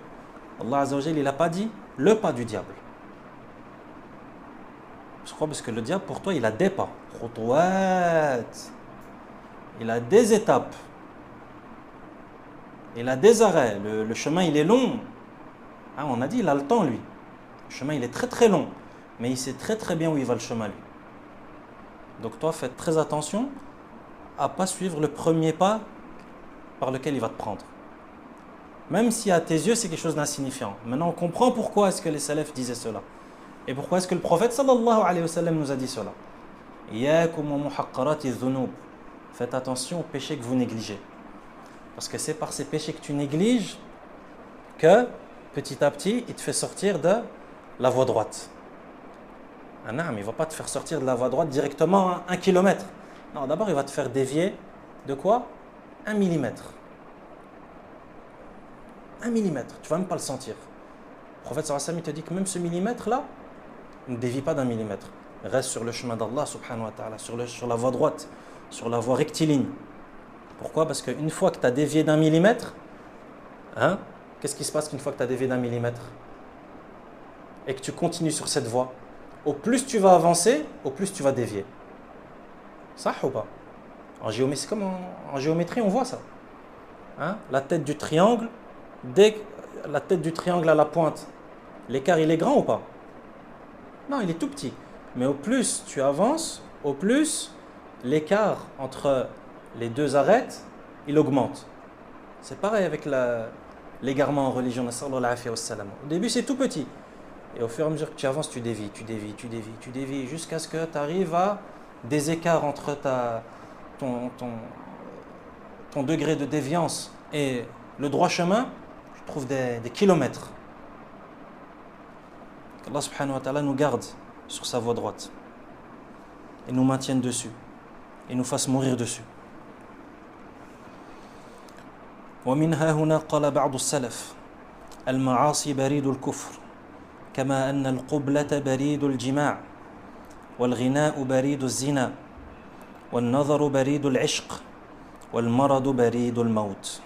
Allah Azza wa Jalla, il n'a pas dit le pas du diable. Je crois parce que le diable, pour toi, il a des pas. Il a des étapes. Il a des arrêts. Le chemin, il est long. Hein, on a dit, il a le temps, lui. Le chemin, il est très très long. Mais il sait très très bien où il va le chemin, lui. Donc toi, fais très attention à ne pas suivre le premier pas par lequel il va te prendre. Même si à tes yeux, c'est quelque chose d'insignifiant. Maintenant, on comprend pourquoi est-ce que les salafs disaient cela. Et pourquoi est-ce que le prophète sallallahu alayhi wa sallam nous a dit cela? Faites attention aux péchés que vous négligez. Parce que c'est par ces péchés que tu négliges que petit à petit, il te fait sortir de la voie droite. Il ne va pas te faire sortir de la voie droite directement à 1 kilomètre. Non, d'abord, il va te faire dévier de quoi? 1 millimètre. 1 millimètre, tu ne vas même pas le sentir. Le prophète sallallahu alayhi wa sallam, il te dit que même ce millimètre-là, ne dévie pas d'1 millimètre. Reste sur le chemin d'Allah subhanahu wa ta'ala, sur la voie droite, sur la voie rectiligne. Pourquoi? Parce qu'une fois que tu as dévié d'1 millimètre, hein, qu'est-ce qui se passe qu'une fois que tu as dévié d'1 millimètre et que tu continues sur cette voie? Au plus tu vas avancer, au plus tu vas dévier. Ça ou pas? En géométrie, c'est comme en géométrie, on voit ça. Hein? La tête du triangle, dès que la tête du triangle à la pointe, l'écart il est grand ou pas? Non, il est tout petit. Mais au plus tu avances, au plus l'écart entre les deux arêtes, il augmente. C'est pareil avec l'égarement en religion. Au début, c'est tout petit. Et au fur et à mesure que tu avances, tu dévies, jusqu'à ce que tu arrives à des écarts entre ton degré de déviance et le droit chemin. Tu trouves des kilomètres. Allah subhanahu wa ta'ala nous garde sur sa voie droite et nous maintienne dessus et nous fasse mourir dessus. ومنها هنا قال بعض السلف المعاصي بريد الكفر كما أن القبلة بريد الجماع والغناء بريد الزنا والنظر بريد العشق والمرض بريد الموت.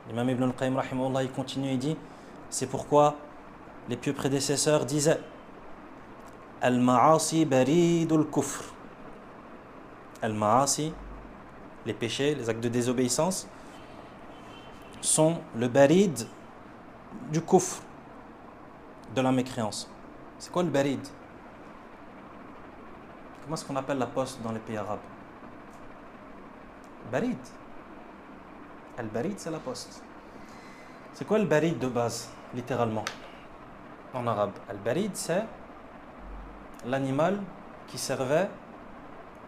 L'imam Ibn al-Qayyim rahimahullah, il continue et dit, c'est pourquoi les pieux prédécesseurs disaient Al-ma'asi baridul kufr. Al-ma'asi, les péchés, les actes de désobéissance, sont le barid du kufr, de la mécréance. C'est quoi le barid? Comment est-ce qu'on appelle la poste dans les pays arabes? Barid. Al-barid, c'est la poste. C'est quoi le barid de base, littéralement, en arabe? Al-barid, c'est l'animal qui servait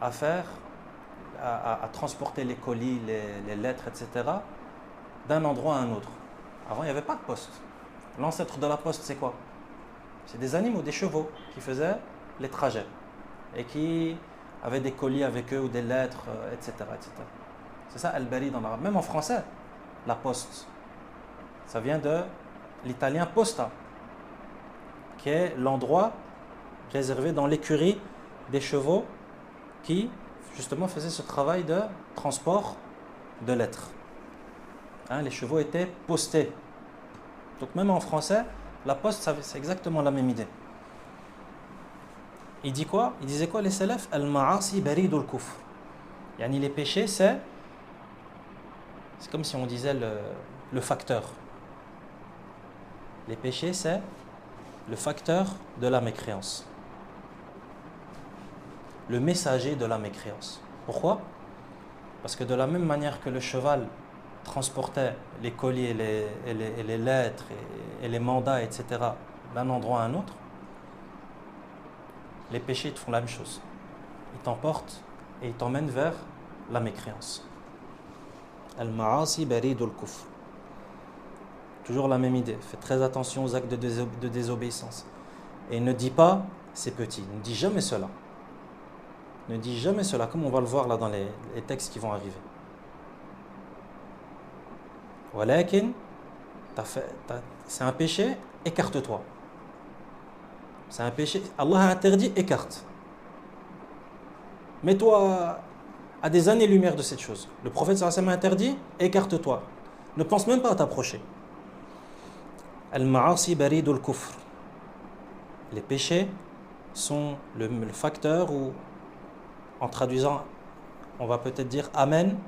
à faire, à transporter les colis, les lettres, etc., d'un endroit à un autre. Avant, il n'y avait pas de poste. L'ancêtre de la poste, c'est quoi? C'est des animaux, des chevaux qui faisaient les trajets et qui avaient des colis avec eux ou des lettres, etc., etc. C'est ça, al-barid en arabe. Même en français, la poste, ça vient de l'italien posta, qui est l'endroit réservé dans l'écurie des chevaux qui, justement, faisaient ce travail de transport de lettres. Hein, les chevaux étaient postés. Donc même en français, la poste, c'est exactement la même idée. Il dit quoi? Il disait quoi les salafs? Al-ma'asi baridul kufr. Yani les péchés, c'est comme si on disait le facteur. Les péchés, c'est le facteur de la mécréance. Le messager de la mécréance. Pourquoi? Parce que de la même manière que le cheval transportait les colis et les lettres et les mandats, etc., d'un endroit à un autre, les péchés te font la même chose. Ils t'emportent et ils t'emmènent vers la mécréance. Al-ma'asi baridul kufr. Toujours la même idée. Fais très attention aux actes de désobéissance. Et ne dis pas c'est petit. Ne dis jamais cela. Ne dis jamais cela, comme on va le voir là dans les textes qui vont arriver. Walakin, c'est un péché, écarte-toi. C'est un péché, Allah a interdit, écarte. Mets-toi à des années-lumière de cette chose. Le prophète sallallahu alayhi wa sallam a interdit, écarte-toi. Ne pense même pas à t'approcher. Al-ma'asi baridul kufr. Les péchés sont le facteur, ou en traduisant, on va peut-être dire amen.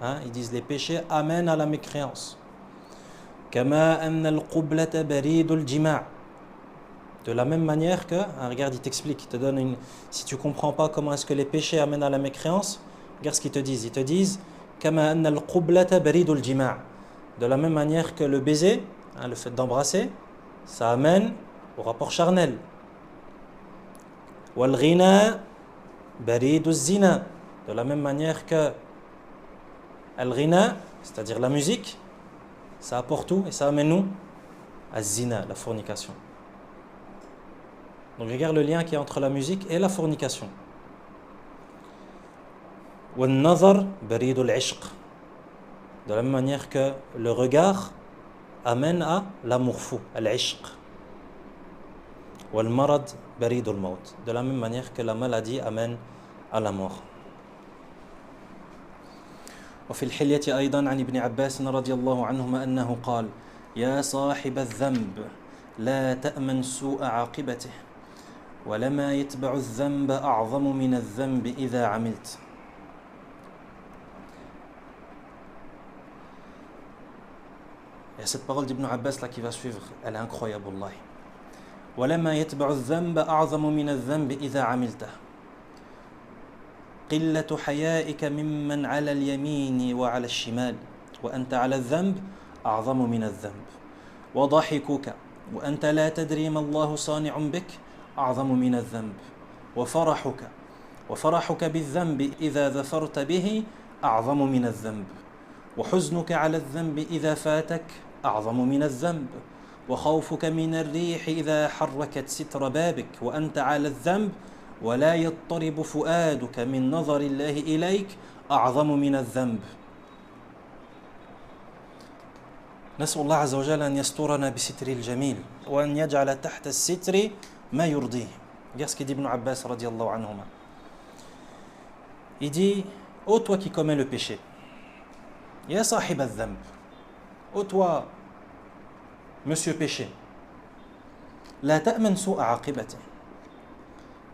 Hein, ils disent les péchés amènent à la mécréance. Kama anna al-qublata baridul jima'. De la même manière que, hein, regarde, il t'explique, il te donne si tu comprends pas comment est-ce que les péchés amènent à la mécréance, regarde ce qu'ils te disent. Ils te disent Kama anna al-qublata baridul jima'. De la même manière que le baiser, hein, le fait d'embrasser, ça amène au rapport charnel. Wal ghina baridul zina. De la même manière que al-ghina, c'est-à-dire la musique, ça apporte tout et ça amène nous à zina, la fornication. Donc regarde le lien qu'il y a entre la musique et la fornication. Wal-nazar baridul ishq. De la même manière que le regard amène à l'amour fou, à l'ishq. Wal-marad baridul maut. De la même manière que la maladie amène à la mort. وفي الحلية أيضا عن ابن عباس رضي الله عنهما أنه قال يا صاحب الذنب لا تأمن سوء عاقبته ولما يتبع الذنب أعظم من الذنب إذا عملت. Et cette parole d'Ibn Abbas là qui va suivre, elle est incroyable, wallahi. ولما يتبع الذنب أعظم من الذنب إذا عملته. قلة حيائك ممن على اليمين وعلى الشمال وأنت على الذنب أعظم من الذنب. وضحكك وأنت لا تدري ما الله صانع بك أعظم من الذنب. وفرحك بالذنب إذا ظفرت به أعظم من الذنب. وحزنك على الذنب إذا فاتك أعظم من الذنب. وخوفك من الريح إذا حركت ستر بابك وأنت على الذنب ولا يضطرب فؤادك من نظر الله إليك أعظم من الذنب. نسأل الله عز وجل أن يسترنا بستر الجميل وأن يجعل تحت الستر ما يرضيه. Regarde ce qu'il dit Ibn Abbas radiyallahu anhuma. Il dit, ô toi qui commets le péché, ya sahib al-dhanb, ô toi, monsieur péché, la ta'man su'a aqibati.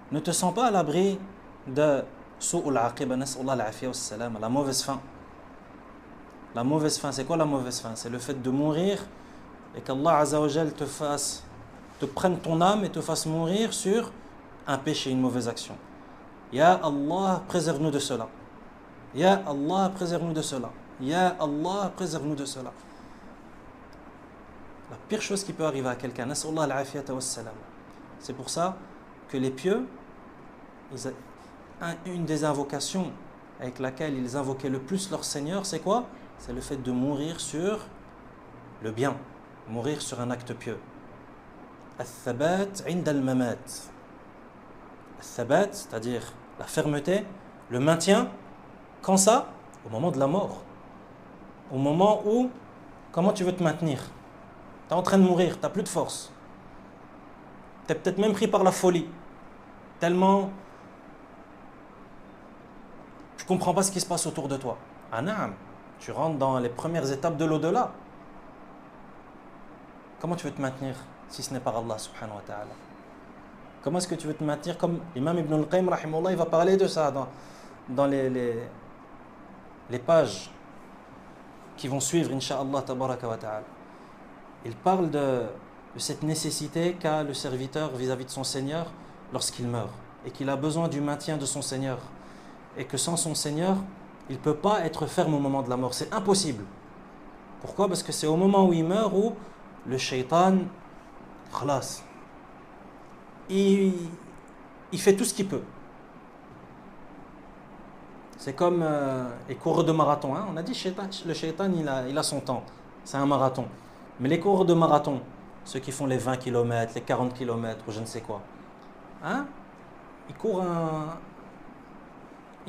Ne te sens pas à l'abri de su'ul aqiba, nas'allah al-afiya wa salam, la mauvaise fin. La mauvaise fin, c'est quoi la mauvaise fin? C'est le fait de mourir et qu'Allah Azza wa Jal te prenne ton âme et te fasse mourir sur un péché, une mauvaise action. Ya Allah, préserve-nous de cela. Ya Allah, préserve-nous de cela. Ya Allah, préserve-nous de cela. La pire chose qui peut arriver à quelqu'un, nas'Allah al-afiyata was-salam. C'est pour ça que les pieux, une des invocations avec laquelle ils invoquaient le plus leur Seigneur, c'est quoi? C'est le fait de mourir sur le bien, mourir sur un acte pieux. Al-thabat 'inda al-mamat. Al-thabat, c'est-à-dire la fermeté, le maintien, quand ça? Au moment de la mort. Au moment où, comment tu veux te maintenir? Tu es en train de mourir, tu n'as plus de force. Tu es peut-être même pris par la folie. Tellement tu ne comprends pas ce qui se passe autour de toi. Ah naam, tu rentres dans les premières étapes de l'au-delà. Comment tu veux te maintenir si ce n'est par Allah subhanahu wa ta'ala? Comment est-ce que tu veux te maintenir? Comme l'imam Ibn al-Qayyim rahimahullah, il va parler de ça dans les pages qui vont suivre, incha'Allah tabaraka wa ta'ala. Il parle de cette nécessité qu'a le serviteur vis-à-vis de son Seigneur lorsqu'il meurt et qu'il a besoin du maintien de son Seigneur et que sans son Seigneur, il ne peut pas être ferme au moment de la mort. C'est impossible. Pourquoi? Parce que c'est au moment où il meurt où le shaitan, khalas, il fait tout ce qu'il peut. C'est comme les coureurs de marathon. Hein? On a dit le shaitan, il a son temps. C'est un marathon. Mais les coureurs de marathon, ceux qui font les 20 km, les 40 km ou je ne sais quoi, hein? Ils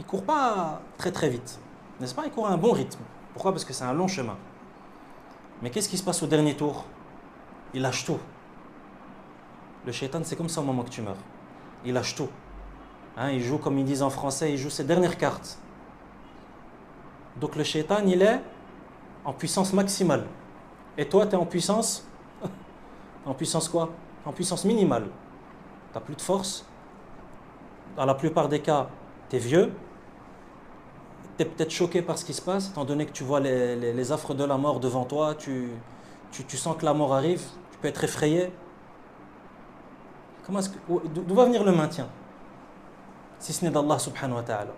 courent pas très très vite, n'est-ce pas? Ils courent à un bon rythme. Pourquoi? Parce que c'est un long chemin. Mais qu'est-ce qui se passe au dernier tour? Il lâche tout. Le shaitan, c'est comme ça au moment que tu meurs. Il lâche tout. Hein, il joue, comme ils disent en français, il joue ses dernières cartes. Donc le shaitan, il est en puissance maximale. Et toi, tu es en puissance en puissance quoi? En puissance minimale. Tu n'as plus de force. Dans la plupart des cas, tu es vieux. Tu es peut-être choqué par ce qui se passe, étant donné que tu vois les affres de la mort devant toi. Tu sens que la mort arrive. Tu peux être effrayé. D'où va venir le maintien? Si ce n'est d'Allah subhanahu wa ta'ala.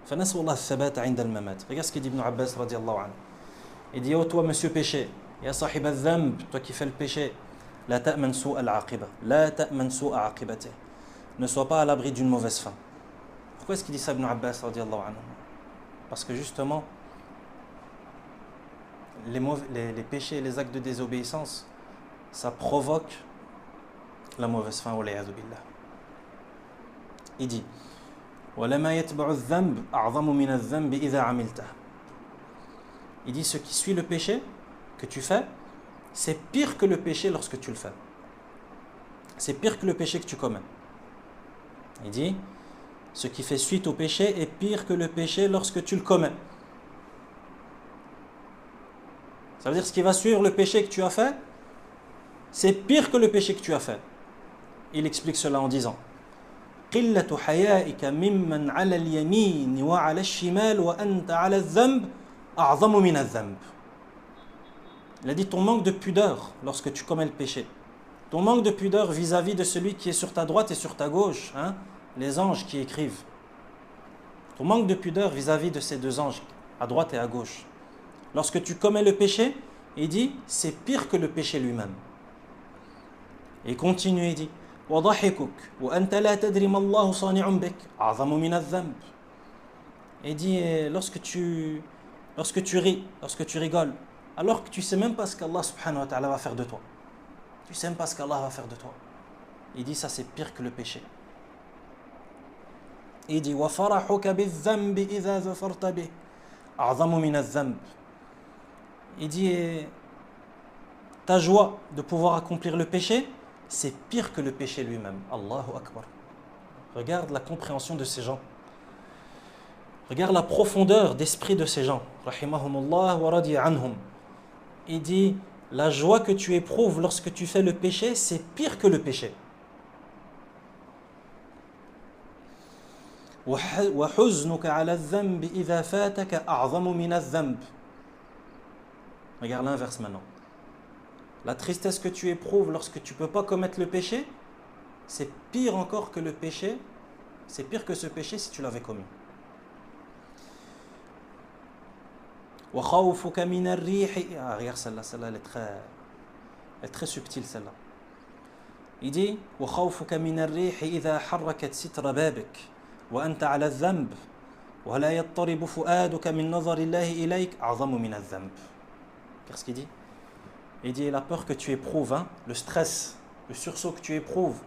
فنسأل الله الثبات عند الممات. Regarde ce qu'il dit Ibn Abbas radiallahu anhu. Il dit: oh toi monsieur péché, ya sahib al-dhanb, toi qui fais le péché, la ta'man su'a al-aqiba, la ta'man su'a aqibati. Ne sois pas à l'abri d'une mauvaise fin. Pourquoi est-ce qu'il dit ça Ibn Abbas radiallahu anhu? Parce que justement les péchés et les actes de désobéissance, ça provoque la mauvaise fin, wal'iyadhu billah. Il dit: وَلَمَا يَتْبَعُ الذَّنْبِ أَعْظَمُ مِنَ الذَّنْبِ إِذَا عَمِلْتَهُ. Il dit: ce qui suit le péché que tu fais, c'est pire que le péché lorsque tu le fais. C'est pire que le péché que tu commets. Il dit: ce qui fait suite au péché est pire que le péché lorsque tu le commets. Ça veut dire ce qui va suivre le péché que tu as fait, c'est pire que le péché que tu as fait. Il explique cela en disant: قلة حيائك ممن على اليمين وعلى الشمال وأنت على الذنب أعظم من الذنب. Il a dit ton manque de pudeur lorsque tu commets le péché. Ton manque de pudeur vis-à-vis de celui qui est sur ta droite et sur ta gauche, hein, les anges qui écrivent. Ton manque de pudeur vis-à-vis de ces deux anges, à droite et à gauche. Lorsque tu commets le péché, il dit c'est pire que le péché lui-même. Et il continue, il dit: وضحكك وأنت لا تدري ما الله صانع بك أعظم من الذنب. Et dit lorsque tu ris, lorsque tu rigoles, alors que tu sais même pas ce qu'Allah subhanahu wa ta'ala va faire de toi. Tu sais même pas ce qu'Allah va faire de toi. Il dit ça c'est pire que le péché. Il dit وفرحك بالذنب إذا ظفرت به أعظم من الذنب. Il dit ta joie de pouvoir accomplir le péché, c'est pire que le péché lui-même. Allahu Akbar. Regarde la compréhension de ces gens. Regarde la profondeur d'esprit de ces gens. Rahimahumullah wa radiya anhum. Il dit, la joie que tu éprouves lorsque tu fais le péché, c'est pire que le péché. وحزنك على الذنب إذا فاتك أعظم من الذنب. Regarde l'inverse maintenant. La tristesse que tu éprouves lorsque tu ne peux pas commettre le péché, c'est pire encore que le péché, c'est pire que ce péché si tu l'avais commis. وخوفك من الريح. Regarde celle-là elle est très subtile celle-là. Il dit وخوفك من الريح إذا حركت ستر بابك وأنت على الذنب ولا يضطرب فؤادك من نظر الله إليك أعظم من الذنب. Qu'est-ce qu'il dit? Il dit la peur que tu éprouves, hein, le stress, le sursaut que tu éprouves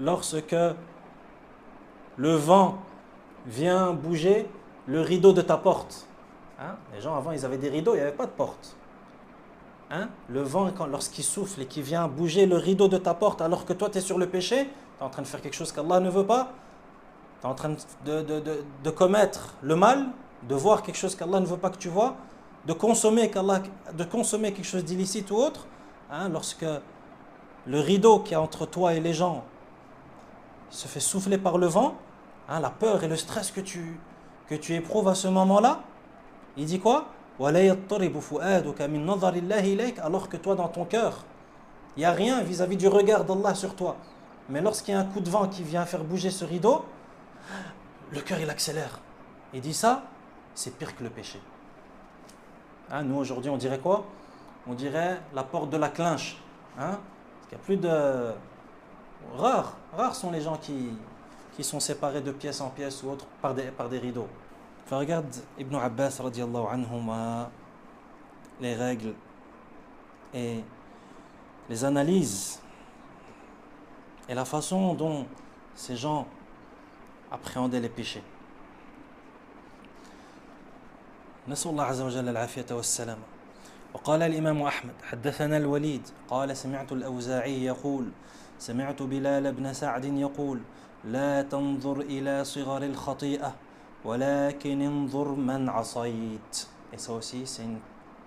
lorsque le vent vient bouger le rideau de ta porte. Hein? Les gens avant ils avaient des rideaux, il n'y avait pas de porte. Hein? Le vent lorsqu'il souffle et qu'il vient bouger le rideau de ta porte alors que toi tu es sur le péché, tu es en train de faire quelque chose qu'Allah ne veut pas, tu es en train de commettre le mal, de voir quelque chose qu'Allah ne veut pas que tu vois, de consommer quelque chose d'illicite ou autre, hein? Lorsque le rideau qui est entre toi et les gens se fait souffler par le vent, hein? La peur et le stress que tu éprouves à ce moment-là, il dit quoi? Alors que toi dans ton cœur, il n'y a rien vis-à-vis du regard d'Allah sur toi. Mais lorsqu'il y a un coup de vent qui vient faire bouger ce rideau, le cœur il accélère. Il dit ça, c'est pire que le péché. Hein, nous aujourd'hui on dirait quoi? On dirait la porte de la clinche. Hein? Parce qu'il n'y a plus de... Rares sont les gens qui sont séparés de pièce en pièce ou autre par des rideaux. Enfin, regarde Ibn Abbas radiallahu anhuma, les règles et les analyses et la façon dont ces gens appréhendaient les péchés. نسأل الله عز وجل العافية والسلامة. وقال الإمام أحمد حدثنا الوليد قال سمعت الأوزاعي يقول سمعت بلال بن سعد يقول لا تنظر إلى صغر الخطيئة ولكن انظر من عصيت. Et ça aussi c'est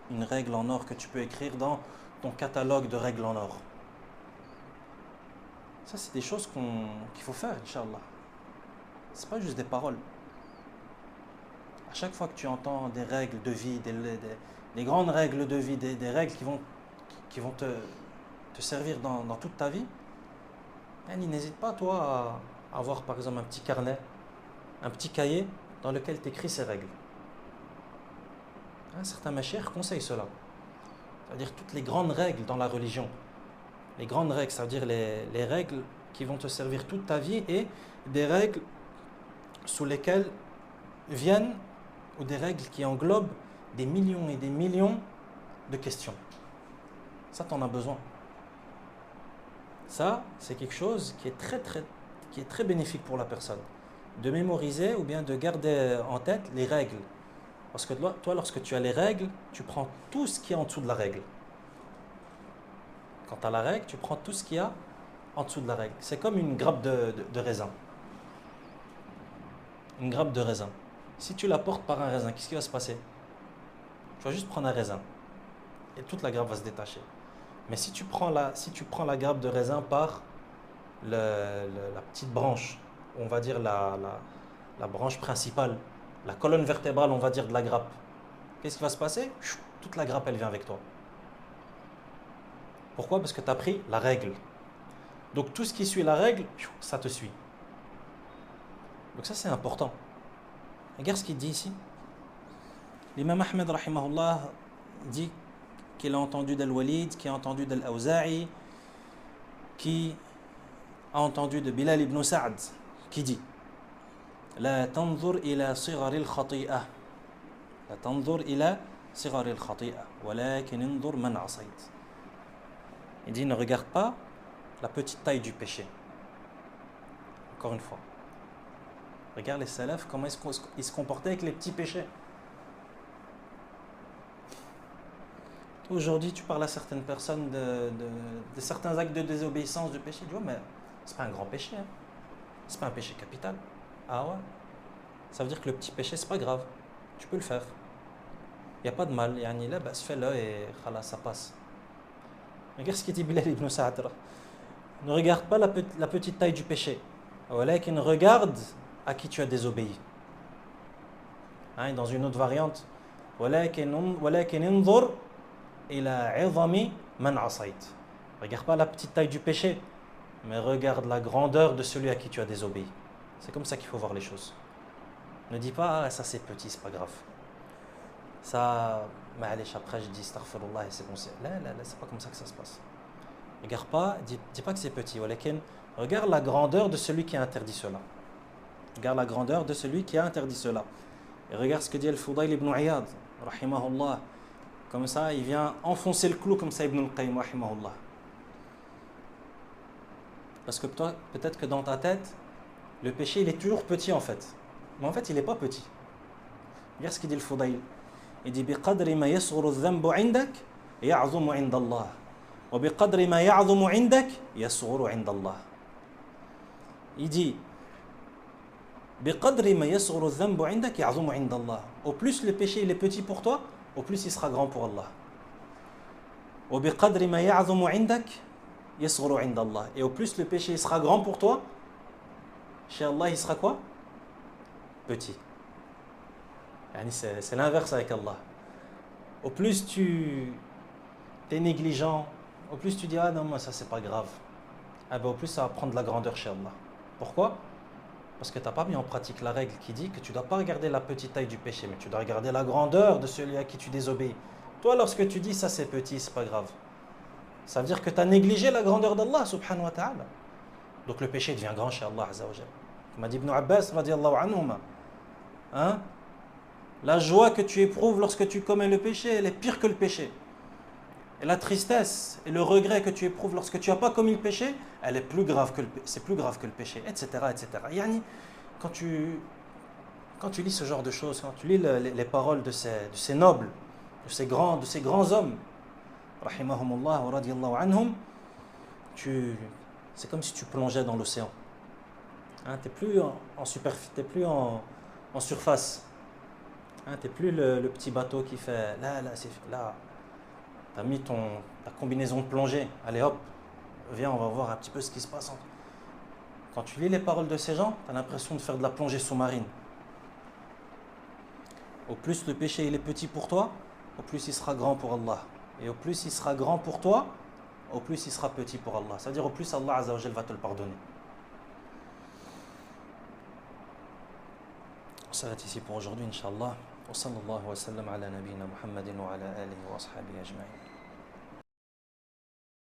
une règle en or que tu peux écrire dans ton catalogue de règles en or. Ça c'est des choses qu'il faut faire, Inch'Allah. C'est pas juste des paroles. À chaque fois que tu entends des règles de vie, des grandes règles de vie, des règles qui vont te servir dans toute ta vie, n'hésite pas toi à avoir par exemple un petit carnet, un petit cahier dans lequel tu écris ces règles. Certains mashayikh conseillent cela. C'est-à-dire toutes les grandes règles dans la religion. Les grandes règles, c'est-à-dire les règles qui vont te servir toute ta vie et des règles sous lesquelles viennent ou des règles qui englobent des millions et des millions de questions. Ça, tu en as besoin. Ça, c'est quelque chose qui est très bénéfique pour la personne. De mémoriser ou bien de garder en tête les règles. Parce que toi, lorsque tu as les règles, tu prends tout ce qui est en dessous de la règle. Quand tu as la règle, tu prends tout ce qu'il y a en dessous de la règle. C'est comme une grappe de raisin. Une grappe de raisin. Si tu la portes par un raisin, qu'est-ce qui va se passer? Tu vas juste prendre un raisin et toute la grappe va se détacher. Mais si tu prends la grappe de raisin par la petite branche, on va dire la branche principale, la colonne vertébrale, on va dire, de la grappe, qu'est-ce qui va se passer? Toute la grappe, elle vient avec toi. Pourquoi? Parce que tu as pris la règle. Donc tout ce qui suit la règle, ça te suit. Donc ça, c'est important. Regarde ce qu'il dit ici. L'imam Ahmed, rahimahullah, dit qu'il a entendu d'Al-Walid, qui a entendu d'Al-Awza'i, qui a entendu de Bilal ibn Sa'd, qui dit La tanzur ila sighari al-khati'ah. La tanzur ila sighari al-khati'ah. Walakin inzur man asayt. Il dit ne regarde pas la petite taille du péché. Encore une fois. Regarde les salafs, comment ils se comportaient avec les petits péchés. Aujourd'hui, tu parles à certaines personnes de certains actes de désobéissance, de péché. Tu vois, mais c'est pas un grand péché. Hein. C'est pas un péché capital. Ah ouais. Ça veut dire que le petit péché, c'est pas grave. Tu peux le faire. Il n'y a pas de mal. Yani là, bah, fais-le et khalas, ça passe. Regarde ce qu'il dit Bilal ibn Sa'd. Ne regarde pas la petite taille du péché. Walakin regarde à qui tu as désobéi. Hein, dans une autre variante, وَلَكِنْ انظُرْ إِلَىٰ عِظَمِ مَنْ عَصَيْتَ. Regarde pas la petite taille du péché, mais regarde la grandeur de celui à qui tu as désobéi. C'est comme ça qu'il faut voir les choses. Ne dis pas, ah, ça c'est petit, c'est pas grave. Ça, après je dis astaghfirullah et c'est bon. Là, c'est pas comme ça que ça se passe. Regarde pas, dis pas que c'est petit. Regarde la grandeur de celui qui a interdit cela. Regarde la grandeur de celui qui a interdit cela. Et regarde ce que dit Al-Fudayl ibn Iyad, rahimahullah. Comme ça, il vient enfoncer le clou comme ça, Ibn al-Qayyim, rahimahullah. Parce que toi, peut-être que dans ta tête, le péché, il est toujours petit en fait. Mais en fait, il n'est pas petit. Regarde ce qu'il dit le Fudayl. Il dit بِقَدْرِ مَا يَصْغُرُ الذَّنْبُ عِنْدَكَ يَعْظُمُ عِنْدَ اللَّهِ وَبِقَدْرِ مَا يَعْظُمُ عِنْدَكَ يَصْغُرُ عِنْدَ اللَّهِ. Il dit بِقَدْرِ مَا يَصْغُرُ الذَّنْبُ عِنْدَكَ يَعْظُمُ عِنْدَ اللَّهِ. Au plus le péché il est petit pour toi, au plus il sera grand pour Allah. وَبِقَدْرِ مَا يَعْظُمُ عِنْدَكَ يَصْغُرُ عِنْدَ اللَّهِ. Et au plus le péché il sera grand pour toi, chez Allah il sera quoi? Petit. C'est l'inverse avec Allah. Au plus tu es négligent, au plus tu dis ah non moi ça c'est pas grave, au plus ça va prendre de la grandeur chez Allah. Pourquoi? Parce que tu n'as pas mis en pratique la règle qui dit que tu ne dois pas regarder la petite taille du péché, mais tu dois regarder la grandeur de celui à qui tu désobéis. Toi lorsque tu dis ça c'est petit, c'est pas grave, ça veut dire que tu as négligé la grandeur d'Allah subhanahu wa ta'ala. Donc le péché devient grand chez Allah azza wa jalla. Comme a dit Ibn Abbas radiyallahu anhuma, hein? La joie que tu éprouves lorsque tu commets le péché, elle est pire que le péché. Et la tristesse et le regret que tu éprouves lorsque tu n'as pas commis le péché, elle est plus grave que c'est plus grave que le péché, etc. etc. Yani, quand tu lis ce genre de choses, quand tu lis les paroles de ces nobles, de ces grands hommes, rahimahumullah wa radiyallahu anhum, c'est comme si tu plongeais dans l'océan. Hein, tu n'es plus t'es plus en surface. Hein, tu n'es plus le petit bateau qui fait là, tu as mis ta combinaison de plongée, allez hop, viens on va voir un petit peu ce qui se passe. Quand tu lis les paroles de ces gens, tu as l'impression de faire de la plongée sous-marine. Au plus le péché il est petit pour toi, au plus il sera grand pour Allah. Et au plus il sera grand pour toi, au plus il sera petit pour Allah. C'est-à-dire au plus Allah azza wa jalla va te le pardonner. On s'arrête ici pour aujourd'hui, Inch'Allah. Wa sallallahu wa sallam ala nabiyyina Muhammadin wa ala alihi wa ashabihi ajma'in.